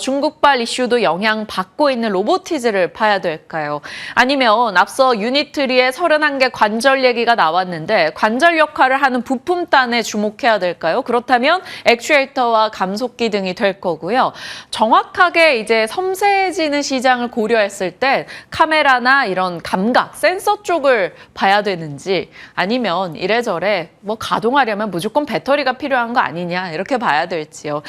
중국발 이슈도 영향받고 있는 로보티즈를 봐야 될까요? 아니면 앞서 유니트리의 31개 관절 얘기가 나왔는데 관절 역할을 하는 부품단에 주목해야 될까요? 그렇다면 액추에이터와 감속기 등이 될 거고요. 정확하게 이제 섬세해지는 시장을 고려했을 때 카메라나 이런 감각, 센서 쪽을 봐야 되는지 아니면 이래저래 뭐 가동하려면 무조건 배터리가 필요한 거 아니냐 이렇게 봐야 될지요.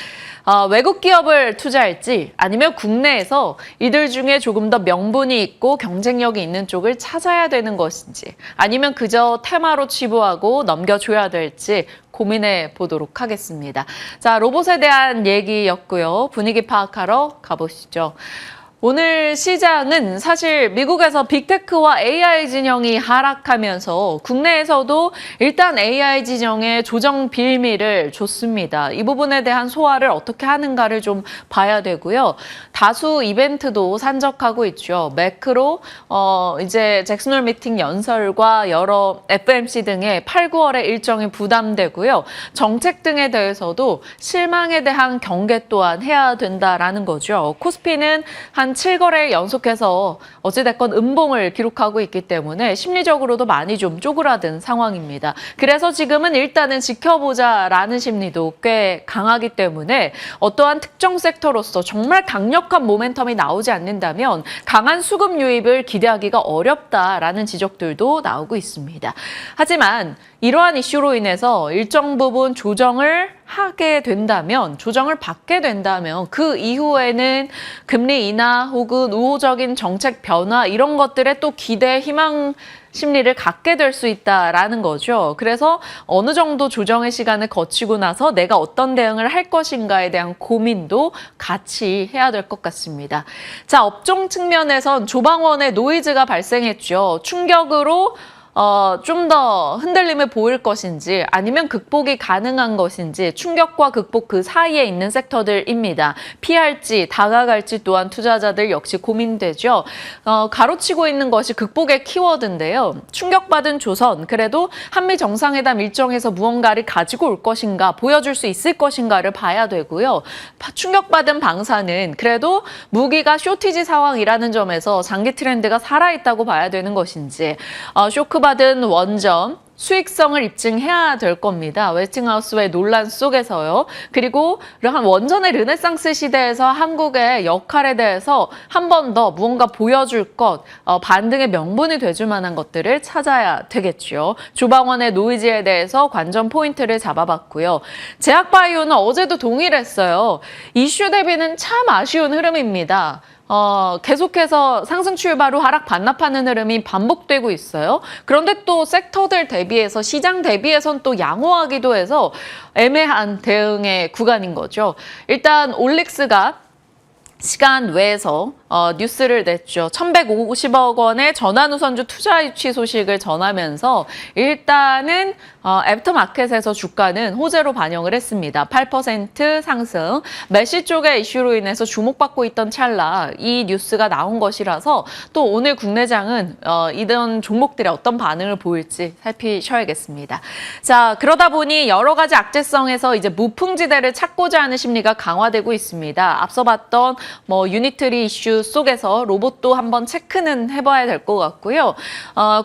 외국 기업을 투자할지 아니면 국내에서 이들 중에 조금 더 명분이 있고 경쟁력이 있는 쪽을 찾아야 되는 것인지 아니면 그저 테마로 치부하고 넘겨줘야 될지 고민해 보도록 하겠습니다. 자, 로봇에 대한 얘기였고요. 분위기 파악하러 가보시죠. 오늘 시장은 사실 미국에서 빅테크와 AI 진영이 하락하면서 국내에서도 일단 AI 진영에 조정 빌미를 줬습니다. 이 부분에 대한 소화를 어떻게 하는가를 좀 봐야 되고요. 다수 이벤트도 산적하고 있죠. 매크로 이제 잭슨홀 미팅 연설과 여러 FMC 등의 8, 9월의 일정이 부담되고요. 정책 등에 대해서도 실망에 대한 경계 또한 해야 된다라는 거죠. 코스피는 한 7거래 연속해서 어찌됐건 음봉을 기록하고 있기 때문에 심리적으로도 많이 좀 쪼그라든 상황입니다. 그래서 지금은 일단은 지켜보자라는 심리도 꽤 강하기 때문에 어떠한 특정 섹터로서 정말 강력한 모멘텀이 나오지 않는다면 강한 수급 유입을 기대하기가 어렵다라는 지적들도 나오고 있습니다. 하지만 이러한 이슈로 인해서 일정 부분 조정을 하게 된다면, 조정을 받게 된다면 그 이후에는 금리 인하 혹은 우호적인 정책 변화 이런 것들에 또 기대, 희망 심리를 갖게 될 수 있다라는 거죠. 그래서 어느 정도 조정의 시간을 거치고 나서 내가 어떤 대응을 할 것인가에 대한 고민도 같이 해야 될 것 같습니다. 자, 업종 측면에선 조방원의 노이즈가 발생했죠. 충격으로 좀 더 흔들림을 보일 것인지 아니면 극복이 가능한 것인지 충격과 극복 그 사이에 있는 섹터들입니다. 피할지 다가갈지 또한 투자자들 역시 고민되죠. 가로치고 있는 것이 극복의 키워드인데요. 충격받은 조선, 그래도 한미 정상회담 일정에서 무언가를 가지고 올 것인가, 보여줄 수 있을 것인가를 봐야 되고요. 충격받은 방사는 그래도 무기가 쇼티지 상황이라는 점에서 장기 트렌드가 살아있다고 봐야 되는 것인지 쇼크받은 원전, 수익성을 입증해야 될 겁니다. 웨스팅하우스의 논란 속에서요. 그리고 원전의 르네상스 시대에서 한국의 역할에 대해서 한 번 더 무언가 보여줄 것, 반등의 명분이 돼줄 만한 것들을 찾아야 되겠죠. 조방원의 노이즈에 대해서 관전 포인트를 잡아봤고요. 제약바이오는 어제도 동일했어요. 이슈 대비는 참 아쉬운 흐름입니다. 계속해서 상승 출발 후 하락 반납하는 흐름이 반복되고 있어요. 그런데 또 섹터들 대비해서 시장 대비해선 또 양호하기도 해서 애매한 대응의 구간인 거죠. 일단 올릭스가 시간 외에서 뉴스를 냈죠. 1,150억 원의 전환우선주 투자 유치 소식을 전하면서 일단은 애프터마켓에서 주가는 호재로 반영을 했습니다. 8% 상승. 메시 쪽의 이슈로 인해서 주목받고 있던 찰나 이 뉴스가 나온 것이라서 또 오늘 국내장은 이런 종목들의 어떤 반응을 보일지 살피셔야겠습니다. 자, 그러다 보니 여러 가지 악재성에서 이제 무풍지대를 찾고자 하는 심리가 강화되고 있습니다. 앞서 봤던 유니트리 이슈 뉴스 속에서 로봇도 한번 체크는 해봐야 될 것 같고요.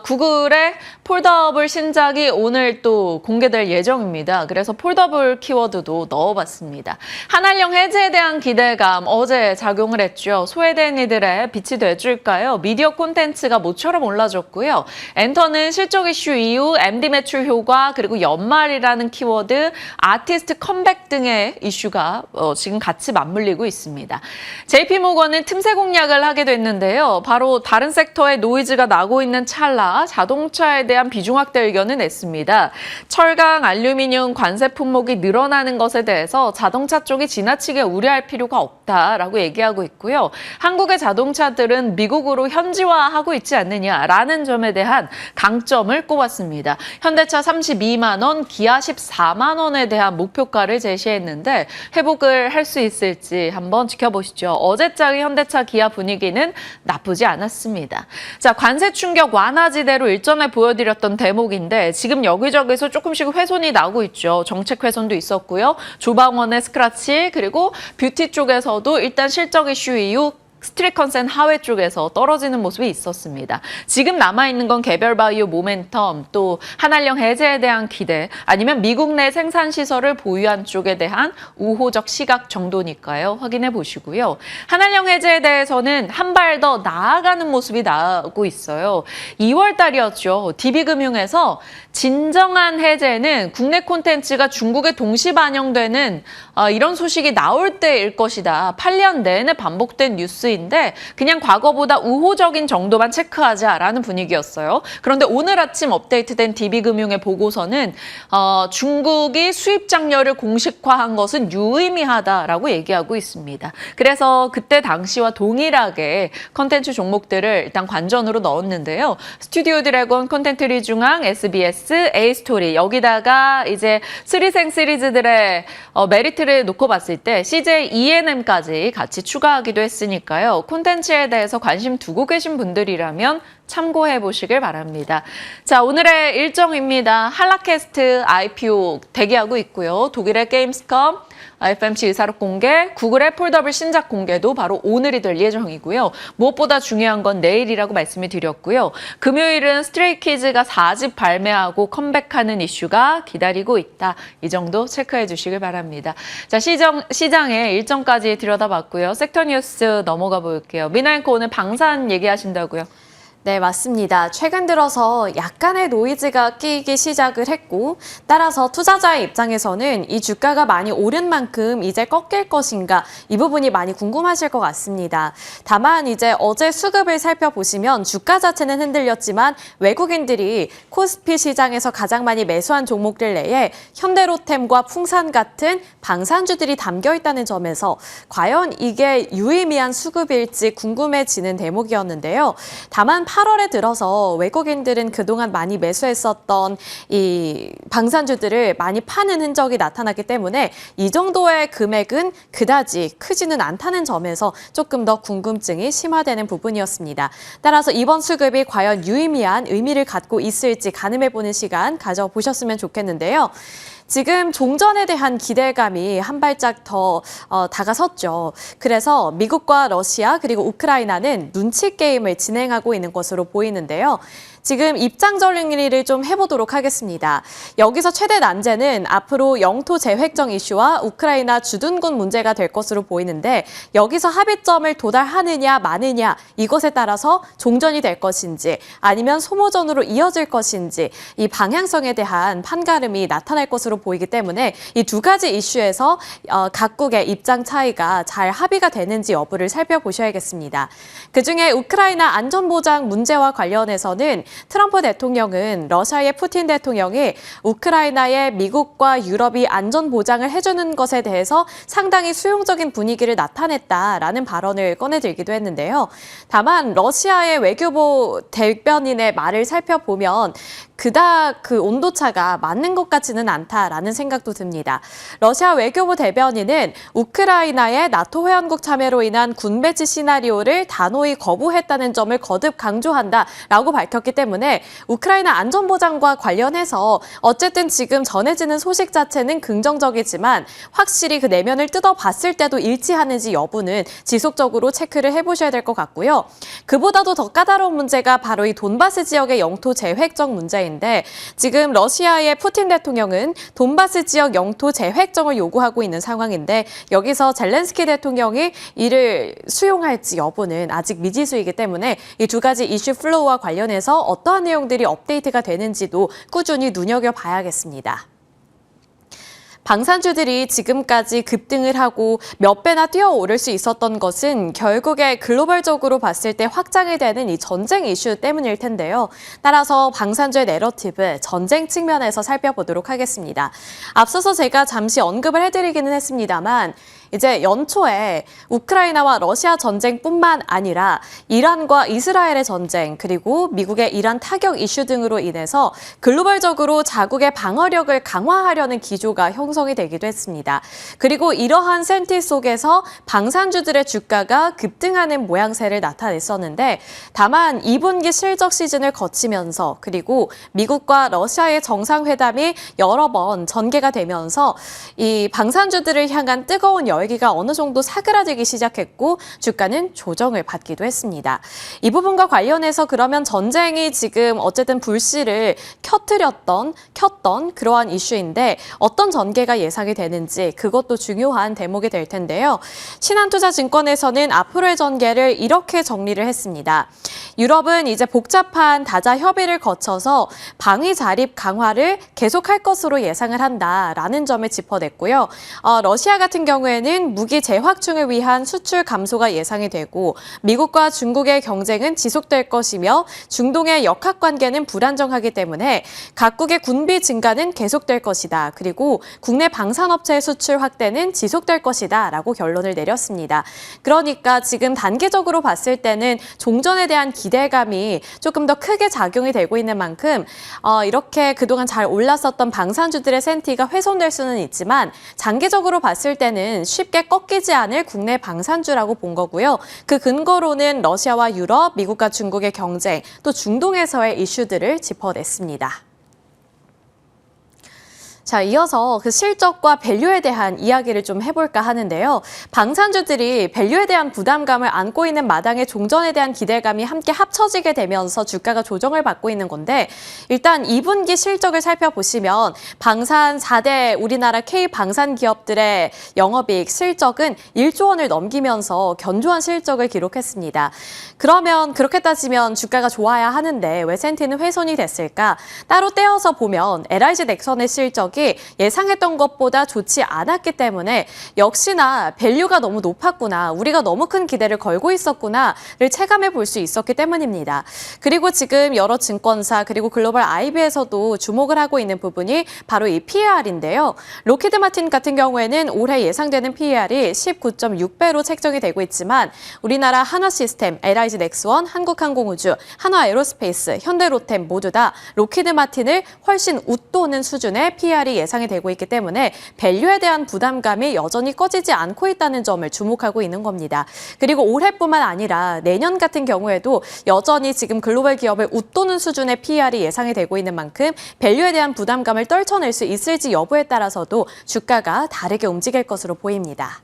구글의 폴더블 신작이 오늘 또 공개될 예정입니다. 그래서 폴더블 키워드도 넣어봤습니다. 한알령 해제에 대한 기대감 어제 작용을 했죠. 소외된 이들의 빛이 돼줄까요? 미디어 콘텐츠가 모처럼 올라졌고요. 엔터는 실적 이슈 이후 MD 매출 효과 그리고 연말이라는 키워드, 아티스트 컴백 등의 이슈가 지금 같이 맞물리고 있습니다. JP모건은 틈새 공략을 하게 됐는데요. 바로 다른 섹터에 노이즈가 나고 있는 찰나 자동차에 대한 비중 확대 의견을 냈습니다. 철강, 알루미늄 관세 품목이 늘어나는 것에 대해서 자동차 쪽이 지나치게 우려할 필요가 없다라고 얘기하고 있고요. 한국의 자동차들은 미국으로 현지화하고 있지 않느냐라는 점에 대한 강점을 꼽았습니다. 현대차 32만 원, 기아 14만 원에 대한 목표가를 제시했는데 회복을 할 수 있을지 한번 지켜보시죠. 어제장의 현대차, 기아 분위기는 나쁘지 않았습니다. 자, 관세 충격 완화지대로 일전에 보여드렸던 대목인데 지금 여기저기서 조금씩 훼손이 나고 있죠. 정책 훼손도 있었고요. 조방원의 스크래치 그리고 뷰티 쪽에서도 일단 실적 이슈 이후 스트릿 컨센 하회 쪽에서 떨어지는 모습이 있었습니다. 지금 남아있는 건 개별 바이오 모멘텀, 또 한알령 해제에 대한 기대, 아니면 미국 내 생산시설을 보유한 쪽에 대한 우호적 시각 정도니까요. 확인해 보시고요. 한알령 해제에 대해서는 한 발 더 나아가는 모습이 나오고 있어요. 2월 달이었죠. DB금융에서 진정한 해제는 국내 콘텐츠가 중국에 동시 반영되는 이런 소식이 나올 때일 것이다. 8년 내내 반복된 뉴스인데 그냥 과거보다 우호적인 정도만 체크하자라는 분위기였어요. 그런데 오늘 아침 업데이트된 DB금융의 보고서는 중국이 수입 장려를 공식화한 것은 유의미하다라고 얘기하고 있습니다. 그래서 그때 당시와 동일하게 콘텐츠 종목들을 일단 관전으로 넣었는데요. 스튜디오 드래곤, 콘텐츠리 중앙, SBS, A스토리 여기다가 이제 스리생 시리즈들의 메리트를 놓고 봤을 때 CJ ENM까지 같이 추가하기도 했으니까요. 콘텐츠에 대해서 관심 두고 계신 분들이라면 참고해 보시길 바랍니다. 자, 오늘의 일정입니다. 한라캐스트 IPO 대기하고 있고요. 독일의 게임스컴, FMC 의사록 공개, 구글의 폴더블 신작 공개도 바로 오늘이 될 예정이고요. 무엇보다 중요한 건 내일이라고 말씀을 드렸고요. 금요일은 스트레이키즈가 4집 발매하고 컴백하는 이슈가 기다리고 있다. 이 정도 체크해 주시길 바랍니다. 자, 시장의 일정까지 들여다봤고요. 섹터 뉴스 넘어가 볼게요. 미나앵커 오늘 방산 얘기하신다고요? 네, 맞습니다. 최근 들어서 약간의 노이즈가 끼기 시작을 했고 따라서 투자자의 입장에서는 이 주가가 많이 오른 만큼 이제 꺾일 것인가 이 부분이 많이 궁금하실 것 같습니다. 다만 이제 어제 수급을 살펴보시면 주가 자체는 흔들렸지만 외국인들이 코스피 시장에서 가장 많이 매수한 종목들 내에 현대로템과 풍산 같은 방산주들이 담겨 있다는 점에서 과연 이게 유의미한 수급일지 궁금해지는 대목이었는데요. 다만 8월에 들어서 외국인들은 그동안 많이 매수했었던 이 방산주들을 많이 파는 흔적이 나타났기 때문에 이 정도의 금액은 그다지 크지는 않다는 점에서 조금 더 궁금증이 심화되는 부분이었습니다. 따라서 이번 수급이 과연 유의미한 의미를 갖고 있을지 가늠해보는 시간 가져보셨으면 좋겠는데요. 지금 종전에 대한 기대감이 한 발짝 더 다가섰죠. 그래서 미국과 러시아 그리고 우크라이나는 눈치 게임을 진행하고 있는 것으로 보이는데요. 지금 입장 정리를 좀 해보도록 하겠습니다. 여기서 최대 난제는 앞으로 영토 재획정 이슈와 우크라이나 주둔군 문제가 될 것으로 보이는데 여기서 합의점을 도달하느냐 마느냐 이것에 따라서 종전이 될 것인지 아니면 소모전으로 이어질 것인지 이 방향성에 대한 판가름이 나타날 것으로 보이기 때문에 이 두 가지 이슈에서 각국의 입장 차이가 잘 합의가 되는지 여부를 살펴보셔야겠습니다. 그중에 우크라이나 안전보장 문제와 관련해서는 트럼프 대통령은 러시아의 푸틴 대통령이 우크라이나에 미국과 유럽이 안전 보장을 해주는 것에 대해서 상당히 수용적인 분위기를 나타냈다라는 발언을 꺼내들기도 했는데요. 다만 러시아의 외교부 대변인의 말을 살펴보면 그닥 그 온도차가 맞는 것 같지는 않다라는 생각도 듭니다. 러시아 외교부 대변인은 우크라이나의 나토 회원국 참여로 인한 군 배치 시나리오를 단호히 거부했다는 점을 거듭 강조한다라고 밝혔기 때문에 우크라이나 안전보장과 관련해서 어쨌든 지금 전해지는 소식 자체는 긍정적이지만 확실히 그 내면을 뜯어봤을 때도 일치하는지 여부는 지속적으로 체크를 해보셔야 될 것 같고요. 그보다도 더 까다로운 문제가 바로 이 돈바스 지역의 영토 재획정 문제인데 지금 러시아의 푸틴 대통령은 돈바스 지역 영토 재획정을 요구하고 있는 상황인데 여기서 젤렌스키 대통령이 이를 수용할지 여부는 아직 미지수이기 때문에 이 두 가지 이슈 플로우와 관련해서 어떠한 내용들이 업데이트가 되는지도 꾸준히 눈여겨봐야겠습니다. 방산주들이 지금까지 급등을 하고 몇 배나 뛰어오를 수 있었던 것은 결국에 글로벌적으로 봤을 때 확장이 되는 이 전쟁 이슈 때문일 텐데요. 따라서 방산주의 내러티브, 전쟁 측면에서 살펴보도록 하겠습니다. 앞서서 제가 잠시 언급을 해드리기는 했습니다만 이제 연초에 우크라이나와 러시아 전쟁뿐만 아니라 이란과 이스라엘의 전쟁 그리고 미국의 이란 타격 이슈 등으로 인해서 글로벌적으로 자국의 방어력을 강화하려는 기조가 형성이 되기도 했습니다. 그리고 이러한 센티 속에서 방산주들의 주가가 급등하는 모양새를 나타냈었는데 다만 2분기 실적 시즌을 거치면서 그리고 미국과 러시아의 정상회담이 여러 번 전개가 되면서 이 방산주들을 향한 뜨거운 열기가 어느 정도 사그라들기 시작했고 주가는 조정을 받기도 했습니다. 이 부분과 관련해서 그러면 전쟁이 지금 어쨌든 불씨를 켰던 그러한 이슈인데 어떤 전개가 예상이 되는지 그것도 중요한 대목이 될 텐데요. 신한투자증권에서는 앞으로의 전개를 이렇게 정리를 했습니다. 유럽은 이제 복잡한 다자 협의를 거쳐서 방위 자립 강화를 계속할 것으로 예상을 한다라는 점을 짚어냈고요. 러시아 같은 경우에는 무기 재확충을 위한 수출 감소가 예상이 되고 미국과 중국의 경쟁은 지속될 것이며 중동의 역학관계는 불안정하기 때문에 각국의 군비 증가는 계속될 것이다. 그리고 국내 방산업체의 수출 확대는 지속될 것이다 라고 결론을 내렸습니다. 그러니까 지금 단기적으로 봤을 때는 종전에 대한 기대감이 조금 더 크게 작용이 되고 있는 만큼 이렇게 그동안 잘 올랐었던 방산주들의 센티가 훼손될 수는 있지만 장기적으로 봤을 때는 쉽게 꺾이지 않을 국내 방산주라고 본 거고요. 그 근거로는 러시아와 유럽, 미국과 중국의 경쟁, 또 중동에서의 이슈들을 짚어냈습니다. 자, 이어서 그 실적과 밸류에 대한 이야기를 좀 해볼까 하는데요. 방산주들이 밸류에 대한 부담감을 안고 있는 마당에 종전에 대한 기대감이 함께 합쳐지게 되면서 주가가 조정을 받고 있는 건데 일단 2분기 실적을 살펴보시면 방산 4대 우리나라 K방산 기업들의 영업이익 실적은 1조 원을 넘기면서 견조한 실적을 기록했습니다. 그러면 그렇게 따지면 주가가 좋아야 하는데 왜 센티는 훼손이 됐을까? 따로 떼어서 보면 LIG 넥선의 실적 예상했던 것보다 좋지 않았기 때문에 역시나 밸류가 너무 높았구나, 우리가 너무 큰 기대를 걸고 있었구나를 체감해 볼 수 있었기 때문입니다. 그리고 지금 여러 증권사 그리고 글로벌 IB에서도 주목을 하고 있는 부분이 바로 이 PER인데요. 로키드 마틴 같은 경우에는 올해 예상되는 PER이 19.6배로 책정이 되고 있지만 우리나라 한화시스템, LIG 넥스원, 한국항공우주, 한화에어로스페이스, 현대로템 모두 다 로키드 마틴을 훨씬 웃도는 수준의 PER이 예상이 되고 있기 때문에 밸류에 대한 부담감이 여전히 꺼지지 않고 있다는 점을 주목하고 있는 겁니다. 그리고 올해뿐만 아니라 내년 같은 경우에도 여전히 지금 글로벌 기업을 웃도는 수준의 PER이 예상이 되고 있는 만큼 밸류에 대한 부담감을 떨쳐낼 수 있을지 여부에 따라서도 주가가 다르게 움직일 것으로 보입니다.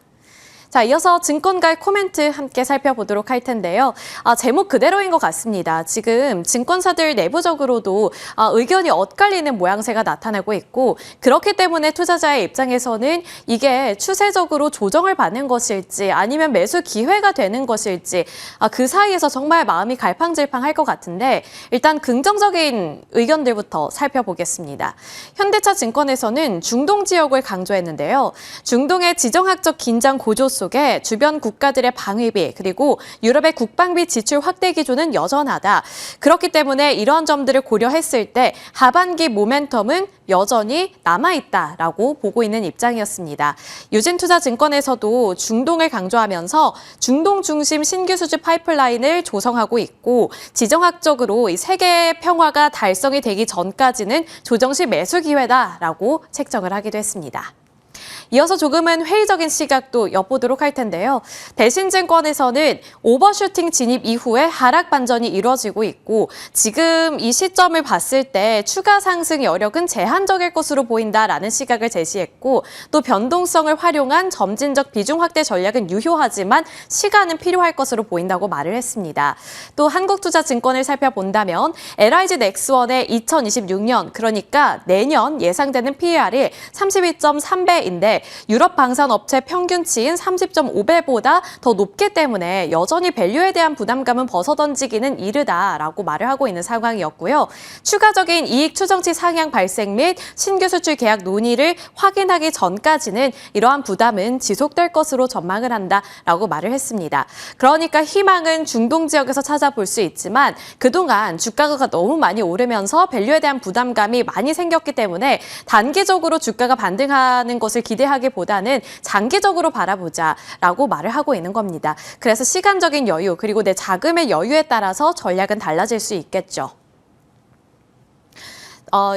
자, 이어서 증권가의 코멘트 함께 살펴보도록 할 텐데요. 제목 그대로인 것 같습니다. 지금 증권사들 내부적으로도 의견이 엇갈리는 모양새가 나타나고 있고 그렇기 때문에 투자자의 입장에서는 이게 추세적으로 조정을 받는 것일지 아니면 매수 기회가 되는 것일지 그 사이에서 정말 마음이 갈팡질팡할 것 같은데 일단 긍정적인 의견들부터 살펴보겠습니다. 현대차 증권에서는 중동 지역을 강조했는데요. 중동의 지정학적 긴장 고조 속에 주변 국가들의 방위비 그리고 유럽의 국방비 지출 확대 기조는 여전하다. 그렇기 때문에 이러한 점들을 고려했을 때 하반기 모멘텀은 여전히 남아있다라고 보고 있는 입장이었습니다. 유진투자증권에서도 중동을 강조하면서 중동 중심 신규 수주 파이프라인을 조성하고 있고 지정학적으로 이 세계 평화가 달성이 되기 전까지는 조정시 매수 기회다라고 책정을 하기도 했습니다. 이어서 조금은 회의적인 시각도 엿보도록 할 텐데요. 대신증권에서는 오버슈팅 진입 이후에 하락 반전이 이루어지고 있고 지금 이 시점을 봤을 때 추가 상승 여력은 제한적일 것으로 보인다라는 시각을 제시했고 또 변동성을 활용한 점진적 비중 확대 전략은 유효하지만 시간은 필요할 것으로 보인다고 말을 했습니다. 또 한국투자증권을 살펴본다면 LIG 넥스원의 2026년 그러니까 내년 예상되는 PER이 32.3배인데 유럽 방산업체 평균치인 30.5배보다 더 높기 때문에 여전히 밸류에 대한 부담감은 벗어던지기는 이르다라고 말을 하고 있는 상황이었고요. 추가적인 이익 추정치 상향 발생 및 신규 수출 계약 논의를 확인하기 전까지는 이러한 부담은 지속될 것으로 전망을 한다라고 말을 했습니다. 그러니까 희망은 중동 지역에서 찾아볼 수 있지만 그동안 주가가 너무 많이 오르면서 밸류에 대한 부담감이 많이 생겼기 때문에 단기적으로 주가가 반등하는 것을 기대하기보다는 장기적으로 바라보자라고 말을 하고 있는 겁니다. 그래서 시간적인 여유 그리고 내 자금의 여유에 따라서 전략은 달라질 수 있겠죠.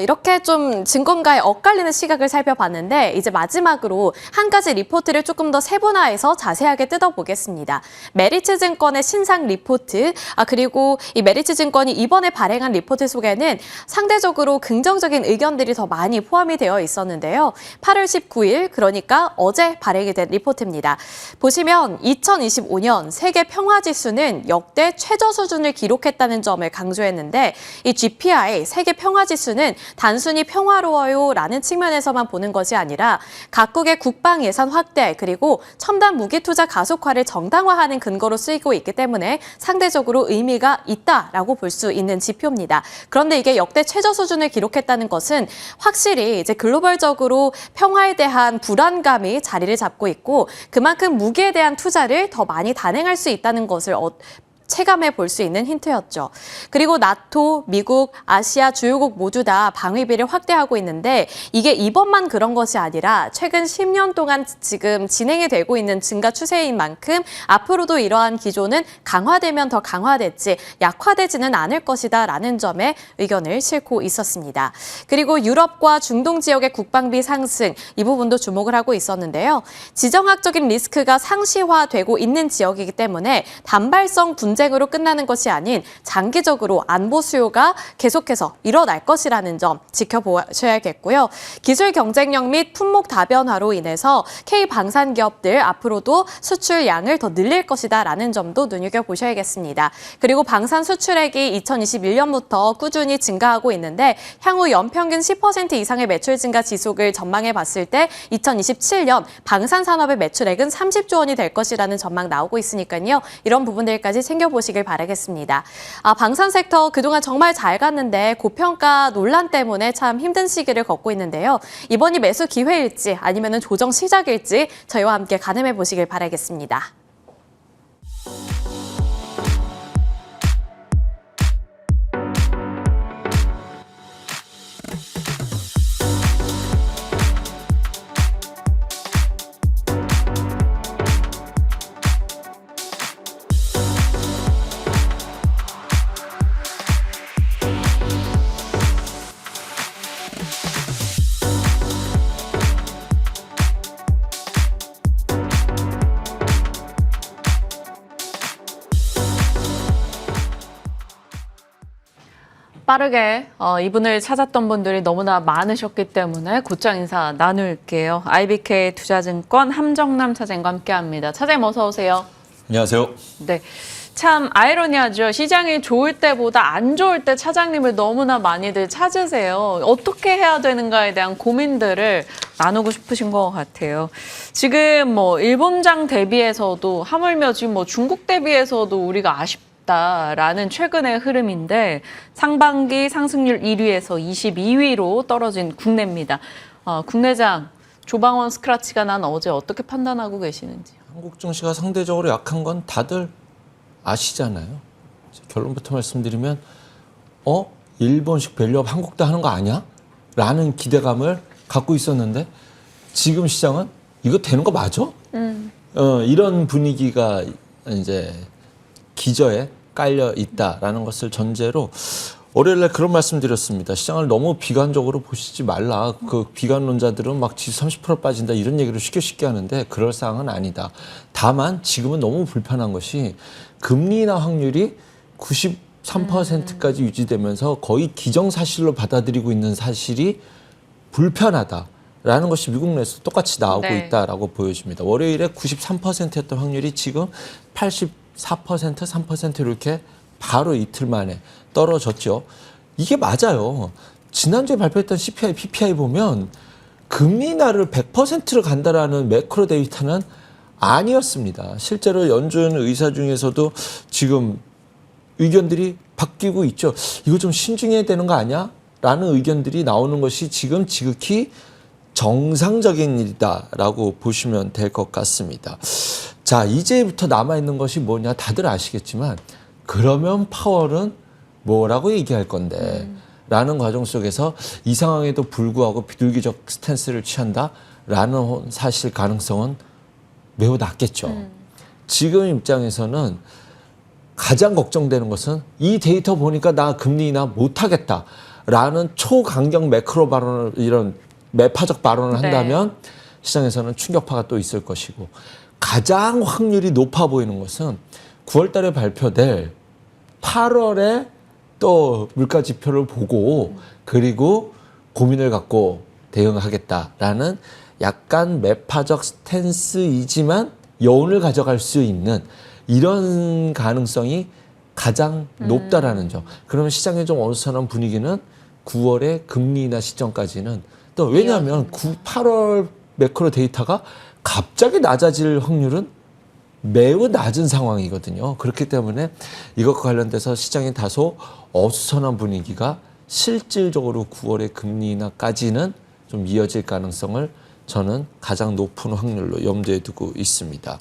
이렇게 좀 증권가의 엇갈리는 시각을 살펴봤는데 이제 마지막으로 한 가지 리포트를 조금 더 세분화해서 자세하게 뜯어보겠습니다. 메리츠증권의 신상 리포트, 그리고 이 메리츠증권이 이번에 발행한 리포트 속에는 상대적으로 긍정적인 의견들이 더 많이 포함이 되어 있었는데요. 8월 19일, 그러니까 어제 발행이 된 리포트입니다. 보시면 2025년 세계 평화지수는 역대 최저 수준을 기록했다는 점을 강조했는데 이 GPI, 세계 평화지수는 단순히 평화로워요라는 측면에서만 보는 것이 아니라 각국의 국방 예산 확대 그리고 첨단 무기 투자 가속화를 정당화하는 근거로 쓰이고 있기 때문에 상대적으로 의미가 있다라고 볼 수 있는 지표입니다. 그런데 이게 역대 최저 수준을 기록했다는 것은 확실히 이제 글로벌적으로 평화에 대한 불안감이 자리를 잡고 있고 그만큼 무기에 대한 투자를 더 많이 단행할 수 있다는 것을 체감해 볼 수 있는 힌트였죠. 그리고 나토, 미국, 아시아 주요국 모두 다 방위비를 확대하고 있는데 이게 이번만 그런 것이 아니라 최근 10년 동안 지금 진행이 되고 있는 증가 추세인 만큼 앞으로도 이러한 기조는 강화되면 더 강화됐지 약화되지는 않을 것이다 라는 점에 의견을 싣고 있었습니다. 그리고 유럽과 중동 지역의 국방비 상승 이 부분도 주목을 하고 있었는데요. 지정학적인 리스크가 상시화되고 있는 지역이기 때문에 단발성 분쟁으로 끝나는 것이 아닌 장기적으로 안보 수요가 계속해서 일어날 것이라는 점 지켜보셔야겠고요. 기술 경쟁력 및 품목 다변화로 인해서 K방산 기업들 앞으로도 수출량을 더 늘릴 것이다라는 점도 눈여겨보셔야겠습니다. 그리고 방산 수출액이 2021년부터 꾸준히 증가하고 있는데 향후 연평균 10% 이상의 매출 증가 지속을 전망해 봤을 때 2027년 방산 산업의 매출액은 30조 원이 될 것이라는 전망 나오고 있으니까요. 이런 부분들까지 챙겨보시길 바라겠습니다. 방산 섹터 그동안 정말 잘 갔는데 고평가 논란 때문에 참 힘든 시기를 걷고 있는데요. 이번이 매수 기회일지 아니면 조정 시작일지 저희와 함께 가늠해 보시길 바라겠습니다. 빠르게 이분을 찾았던 분들이 너무나 많으셨기 때문에 곧장 인사 나눌게요. IBK 투자증권 함정남 차장과 함께합니다. 차장님 어서 오세요. 안녕하세요. 네, 참 아이러니하죠. 시장이 좋을 때보다 안 좋을 때 차장님을 너무나 많이들 찾으세요. 어떻게 해야 되는가에 대한 고민들을 나누고 싶으신 것 같아요. 지금 일본장 대비해서도 하물며 지금 중국 대비해서도 우리가 라는 최근의 흐름인데 상반기 상승률 1위에서 22위로 떨어진 국내입니다. 국내장 조방원 스크래치가 난 어제 어떻게 판단하고 계시는지요? 한국 증시가 상대적으로 약한 건 다들 아시잖아요. 결론부터 말씀드리면 일본식 밸류업 한국도 하는 거 아니야? 라는 기대감을 갖고 있었는데 지금 시장은 이거 되는 거 맞아? 이런 분위기가 이제 기저에 깔려 있다라는 것을 전제로 월요일에 그런 말씀드렸습니다. 시장을 너무 비관적으로 보시지 말라. 그 비관론자들은 막 지수 30% 빠진다 이런 얘기를 쉽게 하는데 그럴 상황은 아니다. 다만 지금은 너무 불편한 것이 금리 인하 확률이 93%까지 유지되면서 거의 기정사실로 받아들이고 있는 사실이 불편하다라는 것이 미국 내에서 똑같이 나오고 네. 있다라고 보여집니다. 월요일에 93%였던 확률이 지금 84%, 3% 이렇게 바로 이틀 만에 떨어졌죠. 이게 맞아요. 지난주에 발표했던 CPI, PPI 보면 금리 인하를 100%를 간다라는 매크로 데이터는 아니었습니다. 실제로 연준 의사 중에서도 지금 의견들이 바뀌고 있죠. 이거 좀 신중해야 되는 거 아니야? 라는 의견들이 나오는 것이 지금 지극히 정상적인 일이다라고 보시면 될 것 같습니다. 자, 이제부터 남아있는 것이 뭐냐 다들 아시겠지만 그러면 파월은 뭐라고 얘기할 건데 라는 과정 속에서 이 상황에도 불구하고 비둘기적 스탠스를 취한다라는 사실 가능성은 매우 낮겠죠. 지금 입장에서는 가장 걱정되는 것은 이 데이터 보니까 나 금리 인하 못하겠다라는 초강경 매크로 발언을 이런 매파적 발언을 한다면 시장에서는 충격파가 또 있을 것이고 가장 확률이 높아 보이는 것은 9월 달에 발표될 8월에 또 물가 지표를 보고 그리고 고민을 갖고 대응하겠다라는 약간 매파적 스탠스이지만 여운을 가져갈 수 있는 이런 가능성이 가장 높다라는 점. 그러면 시장의 좀 어수선한 분위기는 9월의 금리 인하 시점까지는 또 왜냐하면 8월 매크로 데이터가 갑자기 낮아질 확률은 매우 낮은 상황이거든요. 그렇기 때문에 이것과 관련돼서 시장이 다소 어수선한 분위기가 실질적으로 9월의 금리 인하까지는 좀 이어질 가능성을 저는 가장 높은 확률로 염두에 두고 있습니다.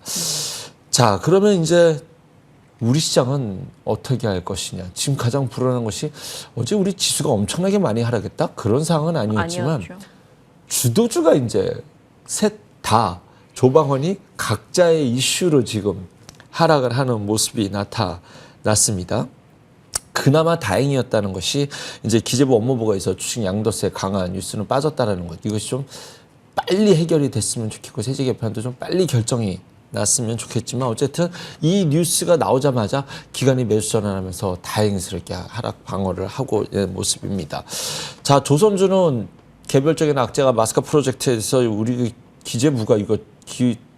자, 그러면 이제 우리 시장은 어떻게 할 것이냐. 지금 가장 불안한 것이 어제 우리 지수가 엄청나게 많이 하락했다? 그런 상황은 아니었지만 아니었죠. 주도주가 이제 셋 다 조방원이 각자의 이슈로 지금 하락을 하는 모습이 나타났습니다. 그나마 다행이었다는 것이 이제 기재부 업무보고에서 주식 양도세 강화 뉴스는 빠졌다라는 것. 이것이 좀 빨리 해결이 됐으면 좋겠고 세제 개편도 좀 빨리 결정이 났으면 좋겠지만 어쨌든 이 뉴스가 나오자마자 기관이 매수 전환하면서 다행스럽게 하락 방어를 하고 있는 모습입니다. 자, 조선주는 개별적인 악재가 마스크 프로젝트에서 우리 기재부가 이거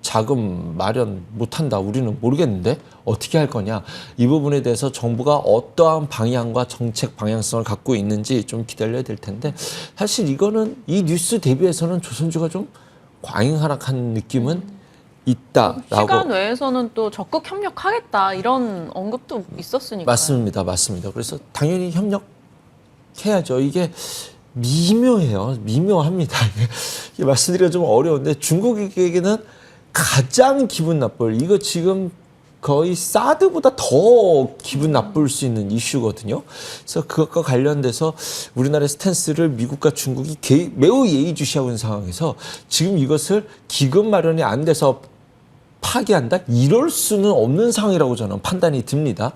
자금 마련 못한다. 우리는 모르겠는데 어떻게 할 거냐. 이 부분에 대해서 정부가 어떠한 방향과 정책 방향성을 갖고 있는지 좀 기다려야 될 텐데 사실 이거는 이 뉴스 대비해서는 조선주가 좀 과잉 하락한 느낌은 있다라고. 시간 외에서는 또 적극 협력하겠다 이런 언급도 있었으니까. 맞습니다. 그래서 당연히 협력해야죠. 이게 미묘해요. 미묘합니다. 이게 말씀드리기가 좀 어려운데 중국에게는 가장 기분 나쁠 이거 지금 거의 사드보다 더 기분 나쁠 수 있는 이슈거든요. 그래서 그것과 관련돼서 우리나라의 스탠스를 미국과 중국이 매우 예의주시하고 있는 상황에서 지금 이것을 기금 마련이 안 돼서 파기한다? 이럴 수는 없는 상황이라고 저는 판단이 듭니다.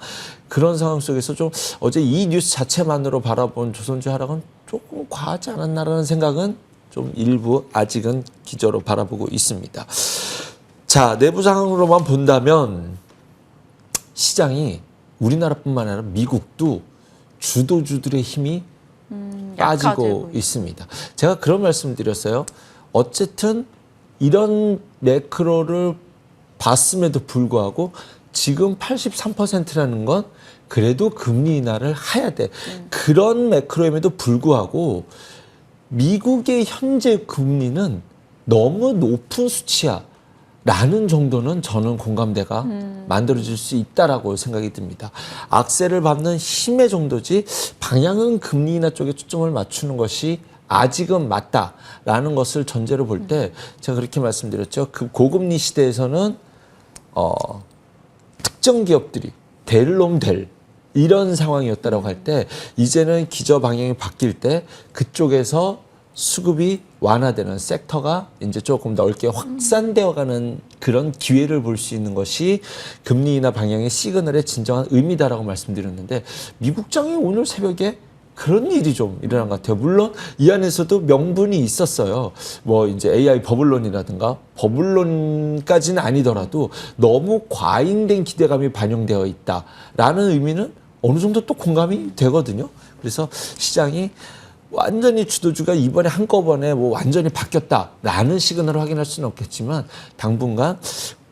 그런 상황 속에서 좀 어제 이 뉴스 자체만으로 바라본 조선주 하락은 조금 과하지 않았나라는 생각은 좀 일부 아직은 기저로 바라보고 있습니다. 자, 내부 상황으로만 본다면 시장이 우리나라뿐만 아니라 미국도 주도주들의 힘이 빠지고 있습니다. 제가 그런 말씀 드렸어요. 어쨌든 이런 매크로를 봤음에도 불구하고 지금 83%라는 건 그래도 금리 인하를 해야 돼. 그런 매크로임에도 불구하고 미국의 현재 금리는 너무 높은 수치야. 라는 정도는 저는 공감대가 만들어질 수 있다라고 생각이 듭니다. 악세를 밟는 힘의 정도지 방향은 금리 인하 쪽에 초점을 맞추는 것이 아직은 맞다라는 것을 전제로 볼 때 제가 그렇게 말씀드렸죠. 그 고금리 시대에서는 특정 기업들이 될 놈 될 이런 상황이었다라고 할 때 이제는 기저 방향이 바뀔 때 그쪽에서 수급이 완화되는 섹터가 이제 조금 넓게 확산되어가는 그런 기회를 볼 수 있는 것이 금리 인하 방향의 시그널의 진정한 의미다라고 말씀드렸는데 미국장이 오늘 새벽에 그런 일이 좀 일어난 것 같아요. 물론 이 안에서도 명분이 있었어요. 뭐 이제 AI 버블론이라든가 버블론까지는 아니더라도 너무 과잉된 기대감이 반영되어 있다라는 의미는 어느 정도 또 공감이 되거든요. 그래서 시장이 완전히 주도주가 이번에 한꺼번에 뭐 완전히 바뀌었다라는 시그널을 확인할 수는 없겠지만 당분간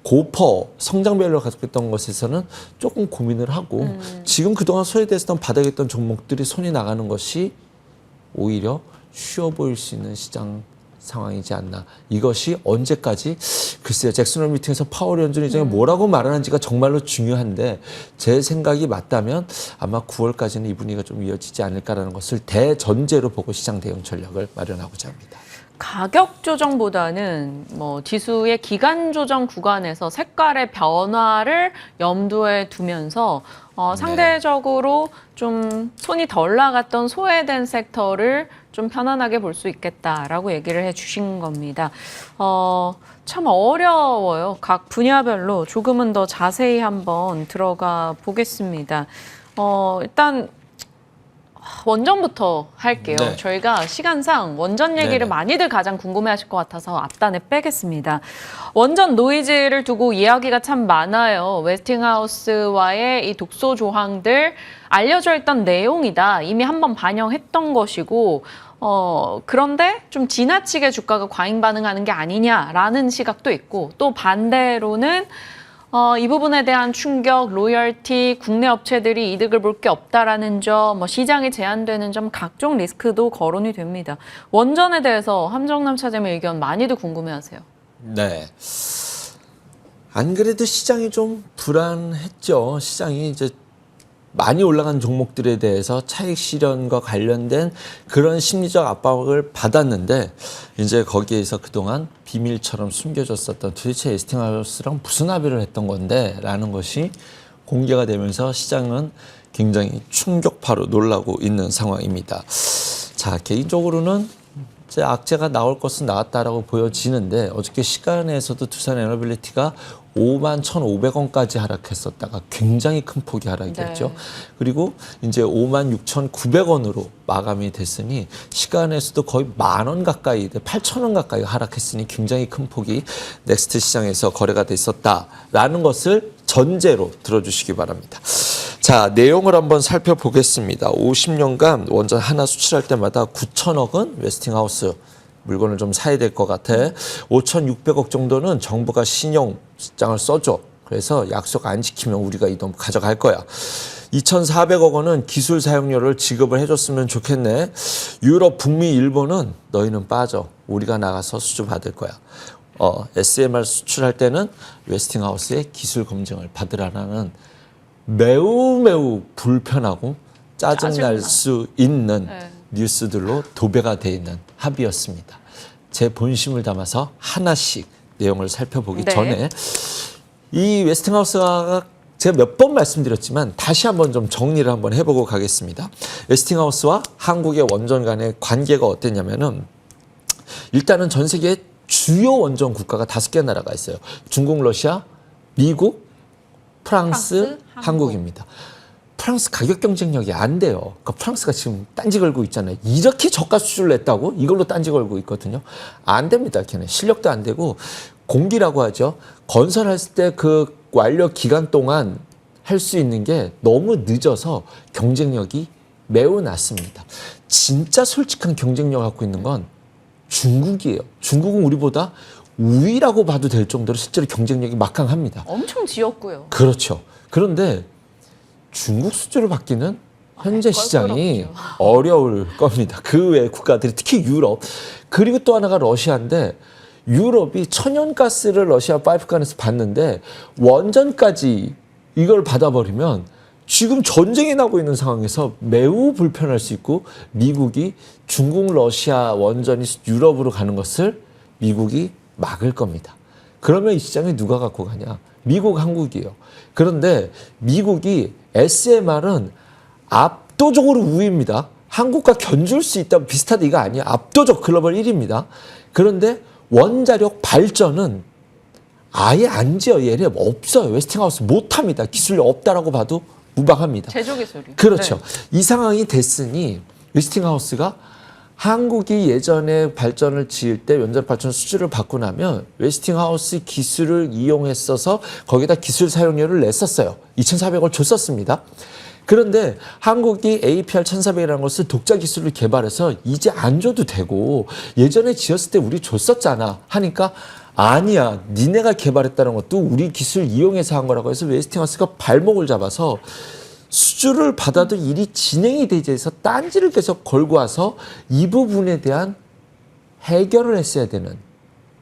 고퍼 성장별로 가졌던 것에서는 조금 고민을 하고 지금 그동안 소외됐던 바닥에 있던 종목들이 손이 나가는 것이 오히려 쉬워 보일 수 있는 시장 상황이지 않나. 이것이 언제까지 글쎄요. 잭슨홀 미팅에서 파월 연준 의장이 뭐라고 말하는지가 정말로 중요한데 제 생각이 맞다면 아마 9월까지는 이 분위기가 좀 이어지지 않을까라는 것을 대전제로 보고 시장 대응 전략을 마련하고자 합니다. 가격 조정보다는 뭐 지수의 기간 조정 구간에서 색깔의 변화를 염두에 두면서 상대적으로 좀 손이 덜 나갔던 소외된 섹터를 좀 편안하게 볼 수 있겠다라고 얘기를 해주신 겁니다. 참 어려워요. 각 분야별로 조금은 더 자세히 한번 들어가 보겠습니다. 일단 원전부터 할게요. 네. 저희가 시간상 원전 얘기를 네네. 많이들 가장 궁금해하실 것 같아서 앞단에 빼겠습니다. 원전 노이즈를 두고 이야기가 참 많아요. 웨스팅하우스와의 이 독소 조항들 알려져 있던 내용이다. 이미 한번 반영했던 것이고 그런데 좀 지나치게 주가가 과잉 반응하는 게 아니냐라는 시각도 있고 또 반대로는 이 부분에 대한 충격, 로열티, 국내 업체들이 이득을 볼 게 없다라는 점, 시장이 제한되는 점 각종 리스크도 거론이 됩니다. 원전에 대해서 함정남 차장의 의견 많이들 궁금해하세요. 네. 안 그래도 시장이 좀 불안했죠. 시장이 이제 많이 올라간 종목들에 대해서 차익 실현과 관련된 그런 심리적 압박을 받았는데 이제 거기에서 그동안 비밀처럼 숨겨졌었던 도대체 웨스팅하우스랑 무슨 합의를 했던 건데 라는 것이 공개가 되면서 시장은 굉장히 충격파로 놀라고 있는 상황입니다. 자, 개인적으로는 이제 악재가 나올 것은 나왔다라고 보여지는데 어저께 시간에서도 두산 에너빌리티가 51,500원까지 하락했었다가 굉장히 큰 폭의 하락이었죠. 네. 그리고 이제 56,900원으로 마감이 됐으니 시간에서도 거의 10,000원 가까이, 8,000원 가까이 하락했으니 굉장히 큰 폭이 넥스트 시장에서 거래가 됐었다라는 것을 전제로 들어주시기 바랍니다. 자, 내용을 한번 살펴보겠습니다. 50년간 원전 하나 수출할 때마다 9천억은 웨스팅하우스 물건을 좀 사야 될 것 같아. 5,600억 정도는 정부가 신용장을 써줘. 그래서 약속 안 지키면 우리가 이 돈 가져갈 거야. 2,400억 원은 기술 사용료를 지급을 해줬으면 좋겠네. 유럽, 북미, 일본은 너희는 빠져. 우리가 나가서 수주 받을 거야. SMR 수출할 때는 웨스팅하우스의 기술 검증을 받으라는 매우 불편하고 짜증날 수 있는 네. 뉴스들로 도배가 돼 있는 합의였습니다. 제 본심을 담아서 하나씩 내용을 살펴보기 네. 전에 이 웨스팅하우스가 제가 몇 번 말씀드렸지만 다시 한번 좀 정리를 한번 해보고 가겠습니다. 웨스팅하우스와 한국의 원전 간의 관계가 어땠냐면은 일단은 전 세계 주요 원전 국가가 5개 나라가 있어요. 중국, 러시아, 미국, 프랑스, 한국입니다. 프랑스 가격 경쟁력이 안 돼요. 그러니까 프랑스가 지금 딴지 걸고 있잖아요. 이렇게 저가 수주를 냈다고 이걸로 딴지 걸고 있거든요. 안 됩니다. 걔네 실력도 안 되고 공기라고 하죠. 건설했을 때 그 완료 기간 동안 할 수 있는 게 너무 늦어서 경쟁력이 매우 낮습니다. 진짜 솔직한 경쟁력을 갖고 있는 건 중국이에요. 중국은 우리보다 우위라고 봐도 될 정도로 실제로 경쟁력이 막강합니다. 엄청 지었고요. 그렇죠. 그런데 중국 수주를 받기는 현재 시장이 껄끄럽죠. 어려울 겁니다. 그 외 국가들이 특히 유럽 그리고 또 하나가 러시아인데 유럽이 천연가스를 러시아 파이프간에서 받는데 원전까지 이걸 받아버리면 지금 전쟁이 나고 있는 상황에서 매우 불편할 수 있고 미국이 중국, 러시아 원전이 유럽으로 가는 것을 미국이 막을 겁니다. 그러면 이 시장에 누가 갖고 가냐? 미국, 한국이에요. 그런데 미국이 SMR은 압도적으로 우위입니다. 한국과 견줄 수 있다고 비슷하다 이거 아니에요. 압도적 글로벌 1위입니다. 그런데 원자력 발전은 아예 안 지어 얘네 없어요. 웨스팅하우스 못합니다. 기술이 없다라고 봐도 무방합니다. 제조 기술이. 그렇죠. 네. 이 상황이 됐으니 웨스팅하우스가 한국이 예전에 발전을 지을 때 원자력 발전 수주를 받고 나면 웨스팅하우스 기술을 이용했어서 거기다 기술 사용료를 냈었어요. 2,400을 줬었습니다. 그런데 한국이 APR 1,400이라는 것을 독자 기술을 개발해서 이제 안 줘도 되고 예전에 지었을 때 우리 줬었잖아 하니까 아니야. 니네가 개발했다는 것도 우리 기술 이용해서 한 거라고 해서 웨스팅하우스가 발목을 잡아서 수주를 받아도 일이 진행이 되지 해서 딴지를 계속 걸고 와서 이 부분에 대한 해결을 했어야 되는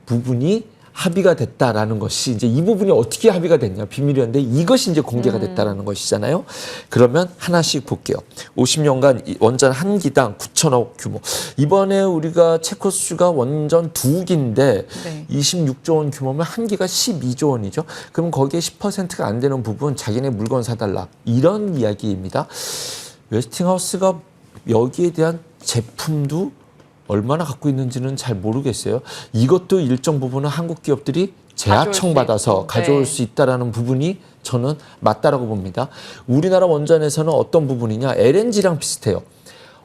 부분이 합의가 됐다라는 것이 이제 이 부분이 어떻게 합의가 됐냐 비밀이었는데 이것이 이제 공개가 됐다라는 것이잖아요. 그러면 하나씩 볼게요. 50년간 원전 한 기당 9천억 규모. 이번에 우리가 체코 수주가 원전 2기인데 네. 26조 원 규모면 한 기가 12조 원이죠. 그럼 거기에 10%가 안 되는 부분 자기네 물건 사달라. 이런 이야기입니다. 웨스팅하우스가 여기에 대한 제품도 얼마나 갖고 있는지는 잘 모르겠어요. 이것도 일정 부분은 한국 기업들이 재하청 받아서 가져올 수 있다라는 부분이 저는 맞다라고 봅니다. 우리나라 원전에서는 어떤 부분이냐? LNG랑 비슷해요.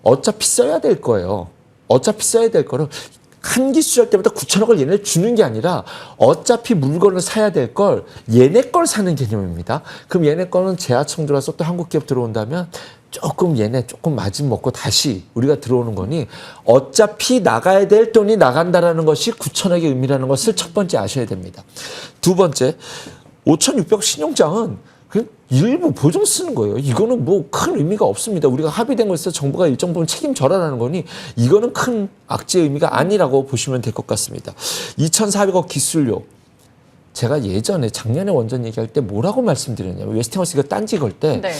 어차피 써야 될 거예요. 어차피 써야 될 거를 한 기 수주할 때마다 9천억을 얘네 주는 게 아니라 어차피 물건을 사야 될 걸 얘네 걸 사는 개념입니다. 그럼 얘네 거는 재하청 들어와서 또 한국 기업 들어온다면 조금 얘네 조금 마진 먹고 다시 우리가 들어오는 거니 어차피 나가야 될 돈이 나간다라는 것이 9천억의 의미라는 것을 첫 번째 아셔야 됩니다. 두 번째, 5,600억 신용장은 그냥 일부 보증 쓰는 거예요. 이거는 뭐 큰 의미가 없습니다. 우리가 합의된 것에서 정부가 일정 부분 책임져라라는 거니 이거는 큰 악재의 의미가 아니라고 보시면 될 것 같습니다. 2,400억 기술료. 제가 예전에 작년에 원전 얘기할 때 뭐라고 말씀드렸냐면 웨스팅하우스가 딴지 걸 때 네.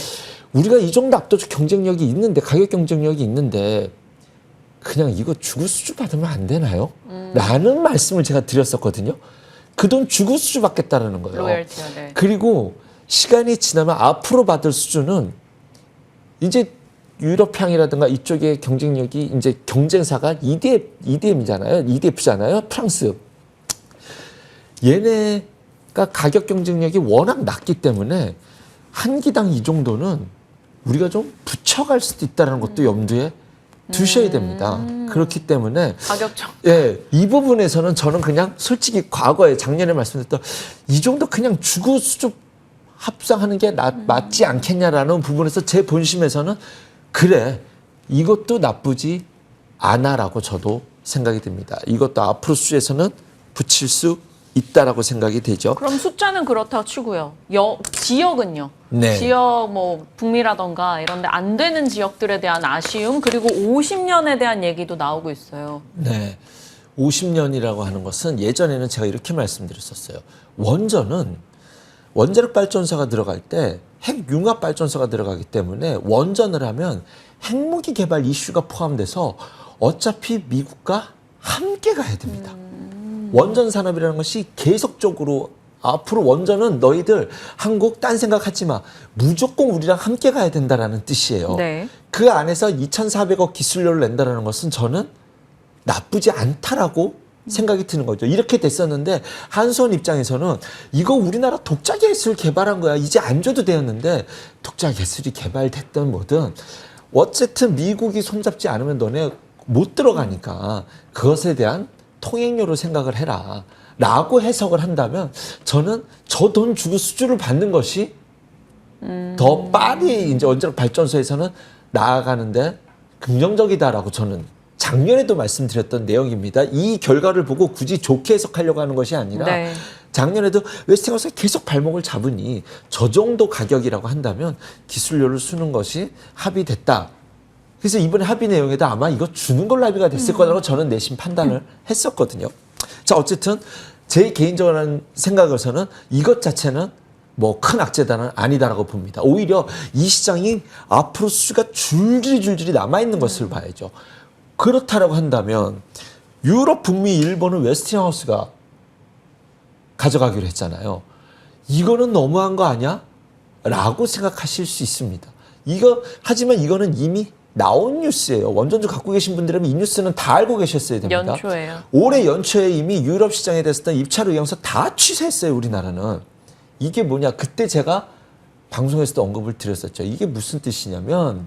우리가 이 정도 압도적 경쟁력이 있는데 가격 경쟁력이 있는데 그냥 이거 주고 수주 받으면 안 되나요? 라는 말씀을 제가 드렸었거든요. 그 돈 주고 수주 받겠다라는 거예요. 로열티요. 네. 그리고 시간이 지나면 앞으로 받을 수주는 이제 유럽향이라든가 이쪽의 경쟁력이 이제 경쟁사가 EDM이잖아요. EDF잖아요. 프랑스. 얘네가 가격 경쟁력이 워낙 낮기 때문에 한 기당 이 정도는 우리가 좀 붙여갈 수도 있다는 것도 염두에 두셔야 됩니다. 그렇기 때문에 가격적. 예, 이 부분에서는 저는 그냥 솔직히 과거에 작년에 말씀드렸던 이 정도 그냥 주고 수주 합상하는 게 맞지 않겠냐라는 부분에서 제 본심에서는 그래 이것도 나쁘지 않아라고 저도 생각이 듭니다. 이것도 앞으로 수주에서는 붙일 수 있다라고 생각이 되죠. 그럼 숫자는 그렇다고 치고요. 지역은요? 네. 지역 뭐 북미라던가 이런 데 안 되는 지역들에 대한 아쉬움 그리고 50년에 대한 얘기도 나오고 있어요. 네. 50년이라고 하는 것은 예전에는 제가 이렇게 말씀드렸었어요. 원전은 원자력 발전소가 들어갈 때 핵융합 발전소가 들어가기 때문에 원전을 하면 핵무기 개발 이슈가 포함돼서 어차피 미국과 함께 가야 됩니다. 원전 산업이라는 것이 계속적으로 앞으로 원전은 너희들 한국 딴 생각하지 마. 무조건 우리랑 함께 가야 된다라는 뜻이에요. 네. 그 안에서 2,400억 기술료를 낸다는 것은 저는 나쁘지 않다라고 생각이 드는 거죠. 이렇게 됐었는데 한수원 입장에서는 이거 우리나라 독자 기술 개발한 거야. 이제 안 줘도 되었는데 독자 기술이 개발됐든 뭐든 어쨌든 미국이 손잡지 않으면 너네 못 들어가니까 그것에 대한 통행료로 생각을 해라. 라고 해석을 한다면 저는 저 돈 주고 수주를 받는 것이 더 빨리 이제 원자력 발전소에서는 나아가는데 긍정적이다라고 저는 작년에도 말씀드렸던 내용입니다. 이 결과를 보고 굳이 좋게 해석하려고 하는 것이 아니라 네. 작년에도 웨스팅하우스가 계속 발목을 잡으니 저 정도 가격이라고 한다면 기술료를 쓰는 것이 합의됐다. 그래서 이번에 합의 내용에도 아마 이거 주는 걸로 합의가 됐을 거라고 저는 내심 판단을 했었거든요. 자, 어쨌든 제 개인적인 생각에서는 이것 자체는 뭐 큰 악재다는 아니다라고 봅니다. 오히려 이 시장이 앞으로 수주가 줄줄이 남아있는 것을 봐야죠. 그렇다라고 한다면 유럽, 북미, 일본은 웨스팅하우스가 가져가기로 했잖아요. 이거는 너무한 거 아니야? 라고 생각하실 수 있습니다. 하지만 이거는 이미 나온 뉴스예요. 원전주 갖고 계신 분들이라면 이 뉴스는 다 알고 계셨어야 됩니다. 연초에요. 올해 연초에 이미 유럽 시장에 대해서 입찰 의향서 다 취소했어요. 우리나라는. 이게 뭐냐? 그때 제가 방송에서도 언급을 드렸었죠. 이게 무슨 뜻이냐면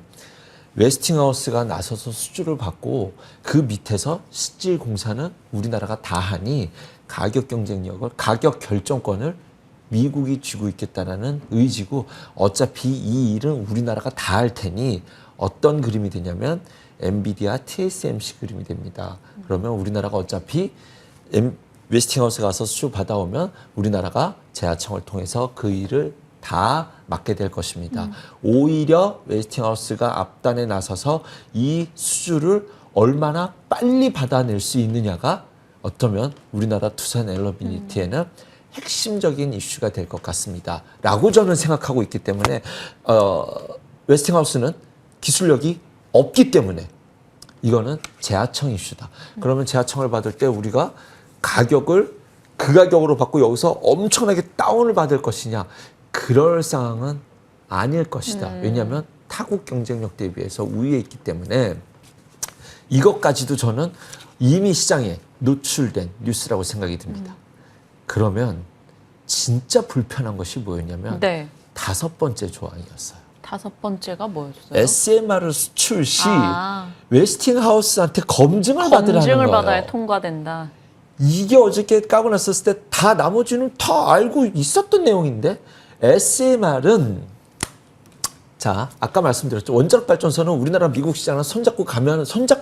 웨스팅하우스가 나서서 수주를 받고 그 밑에서 실질공사는 우리나라가 다 하니 가격 경쟁력을, 가격 결정권을 미국이 쥐고 있겠다라는 의지고 어차피 이 일은 우리나라가 다 할 테니 어떤 그림이 되냐면 엔비디아 TSMC 그림이 됩니다. 그러면 우리나라가 어차피 웨스팅하우스 가서 수주 받아오면 우리나라가 제하청을 통해서 그 일을 다 맡게 될 것입니다. 오히려 웨스팅하우스가 앞단에 나서서 이 수주를 얼마나 빨리 받아낼 수 있느냐가 어쩌면 우리나라 투산 엘러비니티에는 핵심적인 이슈가 될 것 같습니다. 라고 저는 생각하고 있기 때문에 웨스팅하우스는 기술력이 없기 때문에 이거는 제하청 이슈다. 그러면 제하청을 받을 때 우리가 가격을 그 가격으로 받고 여기서 엄청나게 다운을 받을 것이냐. 그럴 상황은 아닐 것이다. 왜냐하면 타국 경쟁력 대비해서 우위에 있기 때문에 이것까지도 저는 이미 시장에 노출된 뉴스라고 생각이 듭니다. 그러면 진짜 불편한 것이 뭐였냐면 네. 5번째 조항이었어요. 5번째가 뭐였어요? SMR 수출 시 아. 웨스팅하우스한테 검증을 받으라는 검증을 거예요. 받아야 통과된다. 이게 어저께 까고 났었을 때 다 나머지는 다 알고 있었던 내용인데 SMR은 자 아까 말씀드렸죠. 원자력 발전소는 우리나라 미국 시장을 손잡고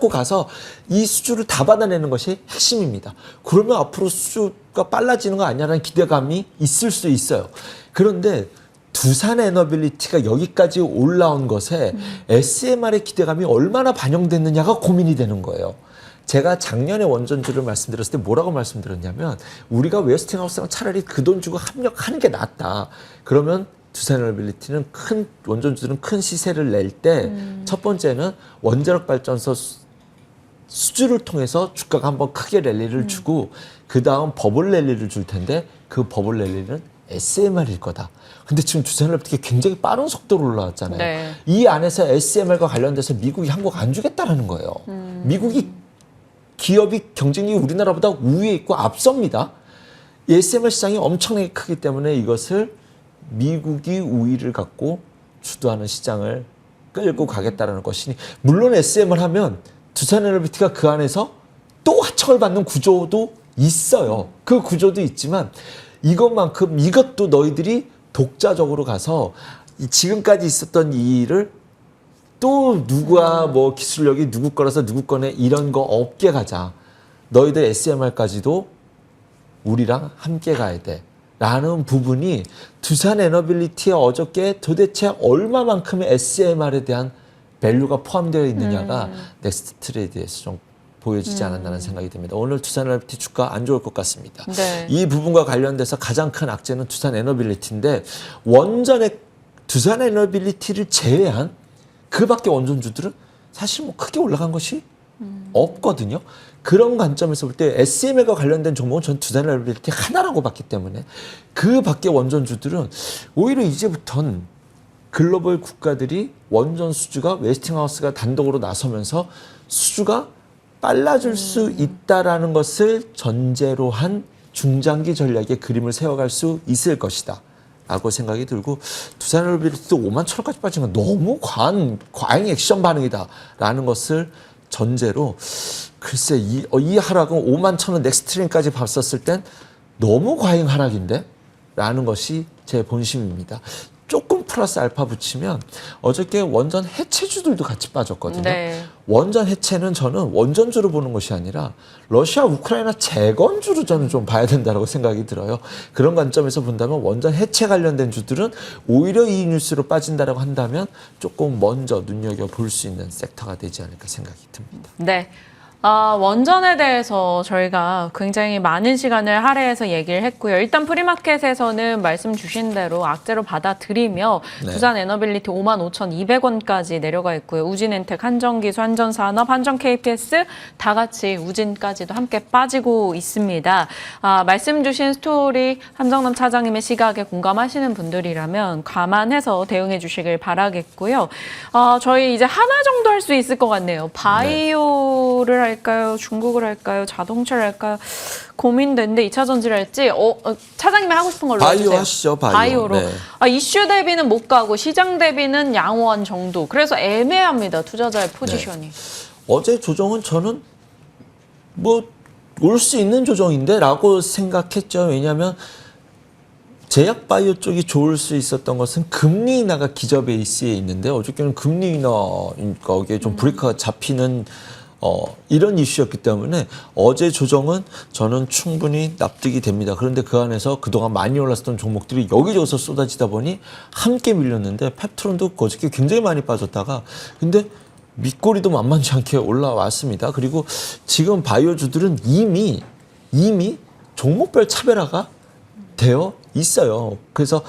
가서 이 수주를 다 받아내는 것이 핵심입니다. 그러면 앞으로 수주가 빨라지는 거 아니냐라는 기대감이 있을 수 있어요. 그런데 두산 에너빌리티가 여기까지 올라온 것에 SMR의 기대감이 얼마나 반영됐느냐가 고민이 되는 거예요. 제가 작년에 원전주를 말씀드렸을 때 뭐라고 말씀드렸냐면 우리가 웨스팅하우스랑 차라리 그 돈 주고 합력하는 게 낫다. 그러면 두산 에너빌리티는 큰 원전주들은 큰 시세를 낼 때 첫 번째는 원자력 발전소 수주를 통해서 주가가 한번 크게 랠리를 주고 그 다음 버블 랠리를 줄 텐데 그 버블 랠리는 SMR일 거다. 근데 지금 두산 에너빌리티가 굉장히 빠른 속도로 올라왔잖아요. 네. 이 안에서 SMR과 관련돼서 미국이 한국 안 주겠다라는 거예요. 미국이 기업이 경쟁력이 우리나라보다 우위에 있고 앞섭니다. SMR 시장이 엄청나게 크기 때문에 이것을 미국이 우위를 갖고 주도하는 시장을 끌고 가겠다라는 것이니 물론 SMR 하면 두산에너비티가 그 안에서 또 하청을 받는 구조도 있어요. 그 구조도 있지만 이것도 너희들이 독자적으로 가서 지금까지 있었던 이 일을 또 누가 뭐 기술력이 누구 거라서 누구 거네 이런 거 없게 가자. 너희들 SMR까지도 우리랑 함께 가야 돼. 라는 부분이 두산 에너빌리티에 어저께 도대체 얼마만큼의 SMR에 대한 밸류가 포함되어 있느냐가 넥스트 트레이드에서 좀 보여지지 않았나는 생각이 듭니다. 오늘 두산 에너빌리티 주가 안 좋을 것 같습니다. 네. 이 부분과 관련돼서 가장 큰 악재는 두산 에너빌리티인데 두산 에너빌리티를 제외한 그 밖에 원전주들은 사실 뭐 크게 올라간 것이 없거든요. 그런 관점에서 볼 때 SML과 관련된 종목은 전 두산 에너빌리티 하나라고 봤기 때문에 그 밖에 원전주들은 오히려 이제부터는 글로벌 국가들이 원전 수주가 웨스팅하우스가 단독으로 나서면서 수주가 빨라질 수 있다라는 것을 전제로 한 중장기 전략의 그림을 세워갈 수 있을 것이다. 라고 생각이 들고 두산 에너빌리티도 5만 1천원까지 빠진 건 너무 과잉 액션 반응이다 라는 것을 전제로 글쎄 이 하락은 5만 1천원 넥스트림까지 봤었을 땐 너무 과잉 하락인데 라는 것이 제 본심입니다. 조금 플러스 알파 붙이면 어저께 원전 해체주들도 같이 빠졌거든요. 네. 원전 해체는 저는 원전주로 보는 것이 아니라 러시아 우크라이나 재건주로 저는 좀 봐야 된다고 생각이 들어요. 그런 관점에서 본다면 원전 해체 관련된 주들은 오히려 이 뉴스로 빠진다라고 한다면 조금 먼저 눈여겨볼 수 있는 섹터가 되지 않을까 생각이 듭니다. 네. 원전에 대해서 저희가 굉장히 많은 시간을 할애해서 얘기를 했고요. 일단 프리마켓에서는 말씀 주신 대로 악재로 받아들이며 네. 부산 에너빌리티 55,200원까지 내려가 있고요. 우진엔텍, 한전기수, 한전산업, 한전 KPS 다 같이 우진까지도 함께 빠지고 있습니다. 말씀 주신 스토리 함정남 차장님의 시각에 공감하시는 분들이라면 감안해서 대응해 주시길 바라겠고요. 저희 이제 하나 정도 할 수 있을 것 같네요. 바이오를 할까요? 중국을 할까요? 자동차를 할까요? 고민되는데 2차 전지를 할지 차장님이 하고 싶은 걸로 바이오 해주세요. 하시죠. 바이오로. 네. 이슈 대비는 못 가고 시장 대비는 양호한 정도. 그래서 애매합니다. 투자자의 포지션이. 어제 조정은 저는 뭐 올 수 있는 조정인데 라고 생각했죠. 왜냐하면 제약 바이오 쪽이 좋을 수 있었던 것은 금리 인하가 기저 베이스에 있는데 어저께는 금리 인하니까 거기에 좀 브레이크가 잡히는 이런 이슈였기 때문에 어제 조정은 저는 충분히 납득이 됩니다. 그런데 그 안에서 그동안 많이 올랐었던 종목들이 여기저기서 쏟아지다 보니 함께 밀렸는데 펩트론도 어저께 굉장히 많이 빠졌다가 근데 밑꼬리도 만만치 않게 올라왔습니다. 그리고 지금 바이오주들은 이미 종목별 차별화가 되어 있어요. 그래서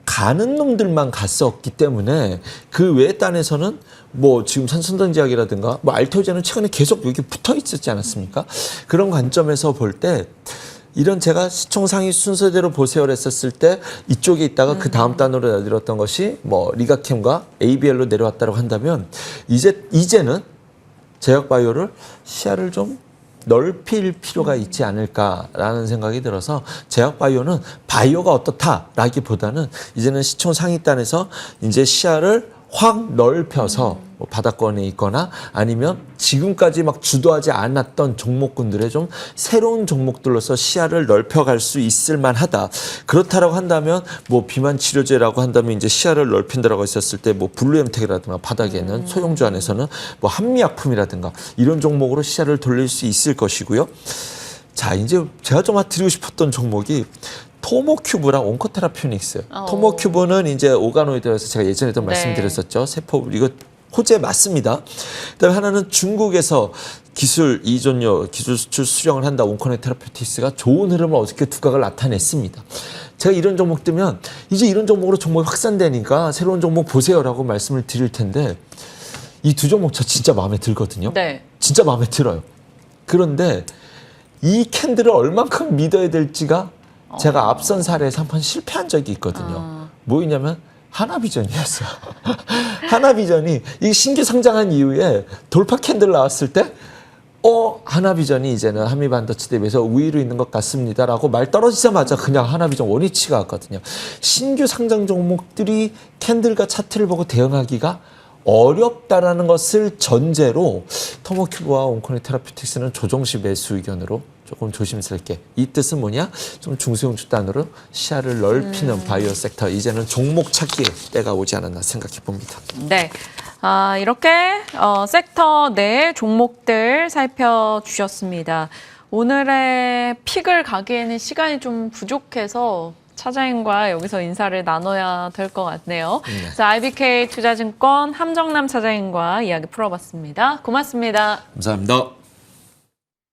가는 놈들만 갔었기 때문에 그 외의 단에서는 뭐 지금 산소전지약이라든가 뭐 알테오제는 최근에 계속 여기 붙어 있었지 않았습니까? 그런 관점에서 볼 때 이런 제가 시총 상위 순서대로 보세요를 했었을 때 이쪽에 있다가 그 다음 단으로 내려왔던 것이 뭐 리가캠과 ABL로 내려왔다고 한다면 이제는 제약바이오를 시야를 좀 넓힐 필요가 있지 않을까라는 생각이 들어서 제약바이오는 바이오가 어떻다라기보다는 이제는 시총 상위단에서 이제 시야를 확 넓혀서 뭐 바닥권에 있거나 아니면 지금까지 막 주도하지 않았던 종목군들의 좀 새로운 종목들로서 시야를 넓혀갈 수 있을 만하다. 그렇다라고 한다면 뭐 비만 치료제라고 한다면 이제 시야를 넓힌다라고 했었을 때 뭐 블루엠텍이라든가 바닥에는 소형주 안에서는 뭐 한미약품이라든가 이런 종목으로 시야를 돌릴 수 있을 것이고요. 자, 이제 제가 좀 드리고 싶었던 종목이 토모큐브랑 온코테라퓨닉스. 토모큐브는 이제 오가노이드에서 제가 예전에도 말씀드렸었죠. 세포 이거 호재 맞습니다. 그다음에 하나는 중국에서 기술 이존료 기술 수출 수령을 한다. 온코네 테라퓨틱스가 좋은 흐름을 어저께 두각을 나타냈습니다. 제가 이런 종목 뜨면 이제 이런 종목으로 종목이 확산되니까 새로운 종목 보세요라고 말씀을 드릴 텐데 이 두 종목 저 진짜 마음에 들거든요. 네. 진짜 마음에 들어요. 그런데 이 캔들을 얼만큼 믿어야 될지가 제가 앞선 사례에서 한 번 실패한 적이 있거든요. 뭐였냐면 하나비전이었어요. 하나비전이 이 신규 상장한 이후에 돌파 캔들 나왔을 때 하나비전이 이제는 한미반도체 대비해서 우위로 있는 것 같습니다라고 말 떨어지자마자 그냥 하나비전 원위치가 왔거든요. 신규 상장 종목들이 캔들과 차트를 보고 대응하기가 어렵다라는 것을 전제로 토모큐브와 온코네 테라퓨틱스는 조정시 매수 의견으로 조금 조심스럽게. 이 뜻은 뭐냐? 좀 중소형주 단으로 시야를 넓히는 바이오 섹터. 이제는 종목 찾기에 때가 오지 않았나 생각해 봅니다. 네. 이렇게 섹터 내 종목들 살펴주셨습니다. 오늘의 픽을 가기에는 시간이 좀 부족해서 차장님과 여기서 인사를 나눠야 될 것 같네요. 자, IBK 투자증권 함정남 차장님과 이야기 풀어봤습니다. 고맙습니다. 감사합니다.